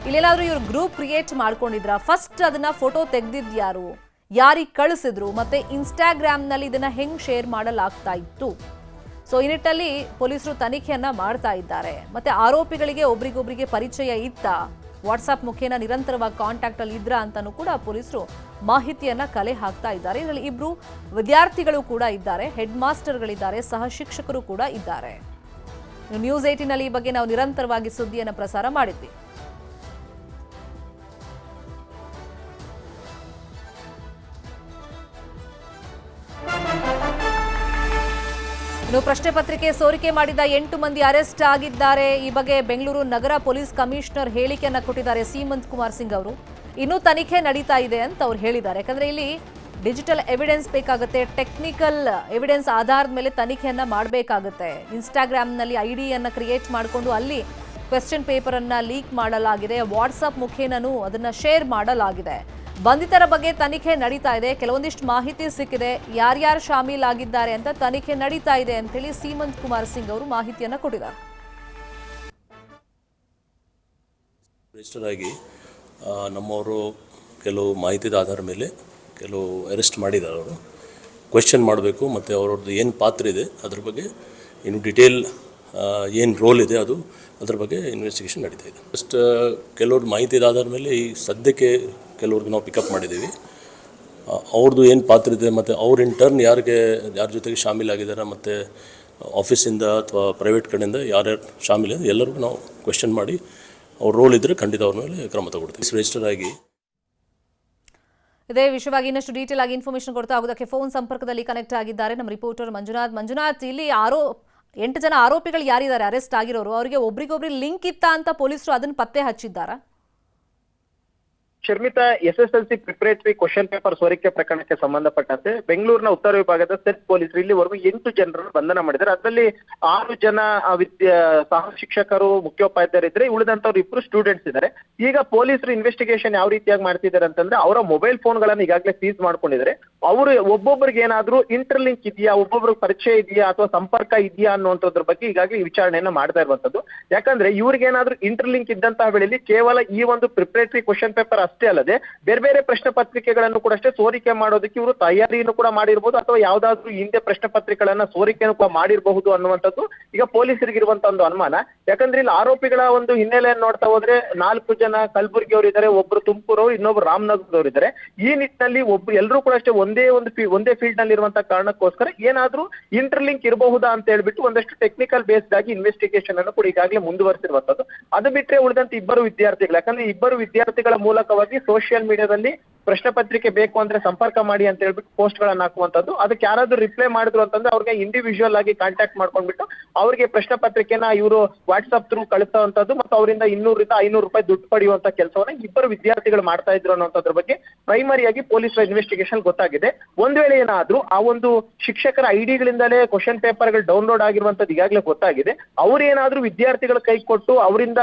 ಇಲ್ಲೇನಾದ್ರೂ ಇವರು ಗ್ರೂಪ್ ಕ್ರಿಯೇಟ್ ಮಾಡ್ಕೊಂಡಿದ್ರ, ಫಸ್ಟ್ ಅದನ್ನ ಫೋಟೋ ತೆಗೆದಿದ್ಯಾರು, ಯಾರಿಗೆ ಕಳಿಸಿದ್ರು, ಮತ್ತೆ ಇನ್ಸ್ಟಾಗ್ರಾಮ್ ನಲ್ಲಿ ಇದನ್ನ ಹೆಂಗ್ ಶೇರ್ ಮಾಡಲಾಗ್ತಾ ಇತ್ತು. ಸೊ ಈ ನಿಟ್ಟಿನಲ್ಲಿ ಪೊಲೀಸರು ತನಿಖೆಯನ್ನ ಮಾಡ್ತಾ ಇದ್ದಾರೆ. ಮತ್ತೆ ಆರೋಪಿಗಳಿಗೆ ಒಬ್ರಿಗೊಬ್ರಿಗೆ ಪರಿಚಯ ಇತ್ತ, ವಾಟ್ಸ್ಆಪ್ ಮುಖೇನ ನಿರಂತರವಾಗಿ ಕಾಂಟ್ಯಾಕ್ಟ್ ಅಲ್ಲಿ ಇದ್ರ ಅಂತಾನೂ ಕೂಡ ಪೊಲೀಸರು ಮಾಹಿತಿಯನ್ನ ಕಲೆ ಹಾಕ್ತಾ ಇದ್ದಾರೆ. ಇದರಲ್ಲಿ 2 ವಿದ್ಯಾರ್ಥಿಗಳು ಕೂಡ ಇದ್ದಾರೆ, ಹೆಡ್ ಮಾಸ್ಟರ್ಗಳಿದ್ದಾರೆ, ಸಹ ಶಿಕ್ಷಕರು ಕೂಡ ಇದ್ದಾರೆ. ನ್ಯೂಸ್ 18 ನಲ್ಲಿ ಈ ಬಗ್ಗೆ ನಾವು ನಿರಂತರವಾಗಿ ಸುದ್ದಿಯನ್ನ ಪ್ರಸಾರ ಮಾಡಿದ್ವಿ. ಪ್ರಶ್ನೆ ಪತ್ರಿಕೆ ಸೋರಿಕೆ ಮಾಡಿದ 8 ಮಂದಿ ಅರೆಸ್ಟ್ ಆಗಿದ್ದಾರೆ. ಈ ಬಗ್ಗೆ ಬೆಂಗಳೂರು ನಗರ ಪೊಲೀಸ್ ಕಮಿಷನರ್ ಹೇಳಿಕೆಯನ್ನ ಕೊಟ್ಟಿದ್ದಾರೆ ಸೀಮಂತ್ ಕುಮಾರ್ ಸಿಂಗ್ ಅವರು. ಇನ್ನೂ ತನಿಖೆ ನಡೀತಾ ಇದೆ ಅಂತ ಅವ್ರು ಹೇಳಿದ್ದಾರೆ. ಯಾಕಂದ್ರೆ ಇಲ್ಲಿ ಡಿಜಿಟಲ್ ಎವಿಡೆನ್ಸ್ ಬೇಕಾಗುತ್ತೆ, ಟೆಕ್ನಿಕಲ್ ಎವಿಡೆನ್ಸ್ ಆಧಾರದ ಮೇಲೆ ತನಿಖೆಯನ್ನ ಮಾಡಬೇಕಾಗುತ್ತೆ. ಇನ್ಸ್ಟಾಗ್ರಾಮ್ನಲ್ಲಿ ಐಡಿಯನ್ನ ಕ್ರಿಯೇಟ್ ಮಾಡಿಕೊಂಡು ಅಲ್ಲಿ ಕ್ವೆಶ್ಚನ್ ಪೇಪರ್ ಅನ್ನ ಲೀಕ್ ಮಾಡಲಾಗಿದೆ, ವಾಟ್ಸ್ಆಪ್ ಮುಖೇನೂ ಅದನ್ನ ಶೇರ್ ಮಾಡಲಾಗಿದೆ. ಬಂಧಿತರ ಬಗ್ಗೆ ತನಿಖೆ ನಡೀತಾ ಇದೆ. ಕೆಲವೊಂದಿಷ್ಟು ಮಾಹಿತಿ ಸಿಕ್ಕಿದೆ, ಯಾರ್ಯಾರು ಶಾಮೀಲಾಗಿದ್ದಾರೆ ಅಂತ ತನಿಖೆ ನಡೀತಾ ಇದೆ ಅಂತ ಹೇಳಿ ಸೀಮಂತ್ ಕುಮಾರ್ ಸಿಂಗ್ ಅವರು ಮಾಹಿತಿಯನ್ನ ಕೊಟ್ಟಿದ್ದಾರೆ. ರಿಜಿಸ್ಟರ್ ಆಗಿ ನಮ್ಮವರು ಕೆಲವು ಮಾಹಿತಿದ ಆಧಾರ ಮೇಲೆ ಕೆಲವು ಅರೆಸ್ಟ್ ಮಾಡಿದ್ದಾರೆ. ಅವರು ಕ್ವೆಶ್ಚನ್ ಮಾಡಬೇಕು ಮತ್ತು ಅವ್ರದ್ದು ಏನು ಪಾತ್ರ ಇದೆ ಅದ್ರ ಬಗ್ಗೆ ಇನ್ನು ಡಿಟೇಲ್ ಏನು ರೋಲ್ ಇದೆ ಅದ್ರ ಬಗ್ಗೆ ಇನ್ವೆಸ್ಟಿಗೇಷನ್ ನಡೀತಾ ಇದೆ. ಫಸ್ಟ್ ಕೆಲವ್ರ ಮಾಹಿತಿದ ಆಧಾರ ಮೇಲೆ ಈ ಸದ್ಯಕ್ಕೆ ಕೆಲವ್ರಿಗೆ ನಾವು ಪಿಕಪ್ ಮಾಡಿದ್ದೀವಿ. ಅವ್ರದ್ದು ಏನು ಪಾತ್ರ ಇದೆ ಮತ್ತು ಅವ್ರ ಇಂಟರ್ನ್ ಯಾರ ಜೊತೆಗೆ ಶಾಮೀಲಾಗಿದ್ದಾರೆ ಮತ್ತು ಆಫೀಸಿಂದ ಅಥವಾ ಪ್ರೈವೇಟ್ ಕಡೆಯಿಂದ ಯಾರ್ಯಾರು ಶಾಮೀಲಿದೆ ಎಲ್ಲರಿಗೂ ನಾವು ಕ್ವೆಶ್ಚನ್ ಮಾಡಿ ಅವ್ರ ರೋಲ್ ಇದ್ದರೆ ಖಂಡಿತ ಅವ್ರ ಮೇಲೆ ಕ್ರಮ ತಗೊಳ್ತೀವಿ. ರಿಜಿಸ್ಟರ್ ಆಗಿ ಇದೇ ವಿಷಯವಾಗಿ ಇನ್ನಷ್ಟು ಡೀಟೇಲ್ ಆಗಿ ಇನ್ಫಾರ್ಮೇಶನ್ ಕೊಡ್ತಾ ಹೋಗೋದಕ್ಕೆ ಫೋನ್ ಸಂಪರ್ಕದಲ್ಲಿ ಕನೆಕ್ಟ್ ಆಗಿದ್ದಾರೆ ನಮ್ಮ ರಿಪೋರ್ಟರ್ ಮಂಜುನಾಥ್. ಇಲ್ಲಿ 8 ಜನ ಆರೋಪಿಗಳು ಯಾರಿದ್ದಾರೆ ಅರೆಸ್ಟ್ ಆಗಿರೋರು, ಅವರಿಗೆ ಒಬ್ರಿಗೊಬ್ರಿಗೆ ಲಿಂಕ್ ಇತ್ತಾ ಅಂತ ಪೊಲೀಸರು ಅದನ್ನು ಪತ್ತೆ ಹಚ್ಚಿದ್ದಾರಾ? Sharmita, SSLC preparatory question paper ಸೋರಿಕೆ ಪ್ರಕರಣಕ್ಕೆ ಸಂಬಂಧಪಟ್ಟಂತೆ ಬೆಂಗಳೂರಿನ ಉತ್ತರ ವಿಭಾಗದ ಸೆಟ್ ಪೊಲೀಸರು ಇಲ್ಲಿವರೆಗೂ 8 ಜನರನ್ನು ಬಂಧನ ಮಾಡಿದ್ದಾರೆ. ಅದರಲ್ಲಿ 6 ಜನ ಸಹ ಶಿಕ್ಷಕರು, ಮುಖ್ಯೋಪಾಧ್ಯಾಯರಿದ್ರೆ, ಉಳಿದಂತವ್ರು 2 ಸ್ಟೂಡೆಂಟ್ಸ್ ಇದ್ದಾರೆ. ಈಗ ಪೊಲೀಸರು ಇನ್ವೆಸ್ಟಿಗೇಷನ್ ಯಾವ ರೀತಿಯಾಗಿ ಮಾಡ್ತಿದ್ದಾರೆ ಅಂತಂದ್ರೆ, ಅವರ ಮೊಬೈಲ್ ಫೋನ್ಗಳನ್ನು ಈಗಾಗಲೇ ಸೀಸ್ ಮಾಡ್ಕೊಂಡಿದ್ದಾರೆ. ಅವರು ಒಬ್ಬೊಬ್ಬರಿಗೆ ಏನಾದ್ರೂ ಇಂಟರ್ಲಿಂಕ್ ಇದೆಯಾ, ಒಬ್ಬೊಬ್ರಿಗೆ ಪರಿಚಯ ಇದೆಯಾ ಅಥವಾ ಸಂಪರ್ಕ ಇದೆಯಾ ಅನ್ನುವಂಥದ್ರ ಬಗ್ಗೆ ಈಗಾಗಲೇ ವಿಚಾರಣೆಯನ್ನ ಮಾಡ್ತಾ ಇರುವಂತದ್ದು. ಯಾಕಂದ್ರೆ ಇವ್ರಿಗೆ ಏನಾದ್ರೂ ಇಂಟರ್ಲಿಂಕ್ ಇದ್ದಂತಹ ವೇಳೆಯಲ್ಲಿ ಕೇವಲ ಈ ಒಂದು ಪ್ರಿಪರೇಟರಿ ಕ್ವಶನ್ ಪೇಪರ್ ಅಷ್ಟೇ ಅಲ್ಲದೆ ಬೇರೆ ಬೇರೆ ಪ್ರಶ್ನೆ ಪತ್ರಿಕೆಗಳನ್ನು ಕೂಡ ಅಷ್ಟೇ ಸೋರಿಕೆ ಮಾಡೋದಕ್ಕೆ ಇವರು ತಯಾರಿಯನ್ನು ಕೂಡ ಮಾಡಿರ್ಬೋದು, ಅಥವಾ ಯಾವ್ದಾದ್ರು ಹಿಂದೆ ಪ್ರಶ್ನೆ ಪತ್ರಿಕೆಗಳನ್ನ ಸೋರಿಕೆಯನ್ನು ಕೂಡ ಮಾಡಿರಬಹುದು ಅನ್ನುವಂಥದ್ದು ಈಗ ಪೊಲೀಸರಿಗೆ ಇರುವಂತಹ ಒಂದು ಅನುಮಾನ. ಯಾಕಂದ್ರೆ ಇಲ್ಲಿ ಆರೋಪಿಗಳ ಒಂದು ಹಿನ್ನೆಲೆಯನ್ನು ನೋಡ್ತಾ ಹೋದ್ರೆ 4 ಜನ ಕಲಬುರಗಿ ಅವರು ಇದ್ದಾರೆ, ಒಬ್ರು ತುಮಕೂರವರು, ಇನ್ನೊಬ್ರು ರಾಮನಗರದವರು ಇದ್ದಾರೆ. ಈ ನಿಟ್ಟಿನಲ್ಲಿ ಎಲ್ಲರೂ ಕೂಡ ಅಷ್ಟೇ ಒಂದೇ ಫೀಲ್ಡ್ ನಲ್ಲಿ ಇರುವಂತಹ ಕಾರಣಕ್ಕೋಸ್ಕರ ಏನಾದ್ರೂ ಇಂಟರ್ಲಿಂಕ್ ಇರಬಹುದಾ ಅಂತ ಹೇಳ್ಬಿಟ್ಟು ಒಂದಷ್ಟು ಟೆಕ್ನಿಕಲ್ ಬೇಸ್ಡ್ ಆಗಿ ಇನ್ವೆಸ್ಟಿಗೇಷನ್ ಅನ್ನು ಕೂಡ ಈಗಾಗಲೇ ಮುಂದುವರೆಸಿರುವಂತದ್ದು. ಅದು ಬಿಟ್ಟರೆ ಉಳಿದಂತೆ 2 ವಿದ್ಯಾರ್ಥಿಗಳು, ಯಾಕಂದ್ರೆ 2 ವಿದ್ಯಾರ್ಥಿಗಳ ಮೂಲಕವಾಗಿ ಸೋಷಿಯಲ್ ಮೀಡಿಯಾದಲ್ಲಿ ಪ್ರಶ್ನೆ ಪತ್ರಿಕೆ ಬೇಕು ಅಂದ್ರೆ ಸಂಪರ್ಕ ಮಾಡಿ ಅಂತ ಹೇಳ್ಬಿಟ್ಟು ಪೋಸ್ಟ್ ಗಳನ್ನ ಹಾಕುವಂತದ್ದು. ಅದಕ್ಕೆ ಯಾರಾದ್ರೂ ರಿಪ್ಲೈ ಮಾಡಿದ್ರು ಅಂತಂದ್ರೆ ಅವ್ರಿಗೆ ಇಂಡಿವಿಜುವಲ್ ಆಗಿ ಕಾಂಟ್ಯಾಕ್ಟ್ ಮಾಡ್ಕೊಂಡ್ಬಿಟ್ಟು ಅವರಿಗೆ ಪ್ರಶ್ನೆ ಪತ್ರಿಕೆನ ಇವರು ವಾಟ್ಸ್ಆಪ್ ಥ್ರೂ ಕಳಿಸುವಂತದ್ದು ಮತ್ತು ಅವರಿಂದ 200 ರಿಂದ 500 ರೂಪಾಯಿ ದುಡ್ಡು ಪಡೆಯುವಂತ ಕೆಲಸವನ್ನ 2 ವಿದ್ಯಾರ್ಥಿಗಳು ಮಾಡ್ತಾ ಇದ್ರು ಅನ್ನೋದ್ರ ಬಗ್ಗೆ ಪ್ರೈಮರಿಯಾಗಿ ಪೊಲೀಸರ ಇನ್ವೆಸ್ಟಿಗೇಷನ್ ಗೊತ್ತಾಗಿದೆ. ಒಂದ್ ವೇಳೆ ಏನಾದ್ರೂ ಆ ಒಂದು ಶಿಕ್ಷಕರ ಐಡಿಗಳಿಂದಲೇ ಕ್ವಶನ್ ಪೇಪರ್ಗಳು ಡೌನ್ಲೋಡ್ ಆಗಿರುವಂತದ್ದು ಈಗಾಗಲೇ ಗೊತ್ತಾಗಿದೆ. ಅವ್ರೇನಾದ್ರೂ ವಿದ್ಯಾರ್ಥಿಗಳ ಕೈ ಕೊಟ್ಟು ಅವರಿಂದ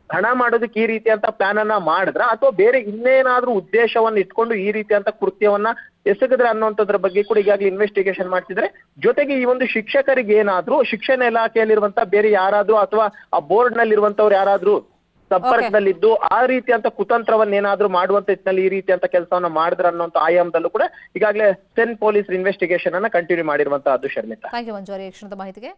ಹಣ ಮಾಡೋದಕ್ಕೆ ಈ ರೀತಿಯಂತ ಪ್ಲಾನ್ ಅನ್ನ ಮಾಡಿದ್ರ ಅಥವಾ ಬೇರೆ ಇನ್ನೇನಾದ್ರೂ ಉದ್ದೇಶವನ್ನ ಇಟ್ಕೊಂಡು ಈ ರೀತಿಯಂತ ಕೃತ್ಯವನ್ನ ಎಸಗಿದ್ರೆ ಅನ್ನುವಂಥದ್ರ ಬಗ್ಗೆ ಕೂಡ ಈಗಾಗಲೇ ಇನ್ವೆಸ್ಟಿಗೇಷನ್ ಮಾಡ್ತಿದ್ರೆ. ಜೊತೆಗೆ ಈ ಒಂದು ಶಿಕ್ಷಕರಿಗೆ ಏನಾದ್ರೂ ಶಿಕ್ಷಣ ಇಲಾಖೆಯಲ್ಲಿರುವಂತ ಬೇರೆ ಯಾರಾದ್ರೂ ಅಥವಾ ಆ ಬೋರ್ಡ್ ನಲ್ಲಿ ಇರುವಂತವ್ರು ಯಾರಾದ್ರೂ ಸಂಪರ್ಕದಲ್ಲಿದ್ದು ಆ ರೀತಿಯಂತ ಕುತಂತ್ರವನ್ನ ಏನಾದ್ರೂ ಮಾಡುವಂತ ನಿಟ್ಟಿನಲ್ಲಿ ಈ ರೀತಿಯಂತ ಕೆಲಸವನ್ನ ಮಾಡಿದ್ರ ಅನ್ನೋಂಥ ಆಯಾಮದಲ್ಲೂ ಕೂಡ ಈಗಾಗಲೇ ಸೆನ್ ಪೊಲೀಸ್ ಇನ್ವೆಸ್ಟಿಗೇಷನ್ ಅನ್ನ ಕಂಟಿನ್ಯೂ ಮಾಡಿರುವಂತಹದ್ದು. ಶರ್ಮಿತಾ, ಥ್ಯಾಂಕ್ ಯು ಮಂಜು, ಈ ಕ್ಷಣದ ಮಾಹಿತಿಗೆ.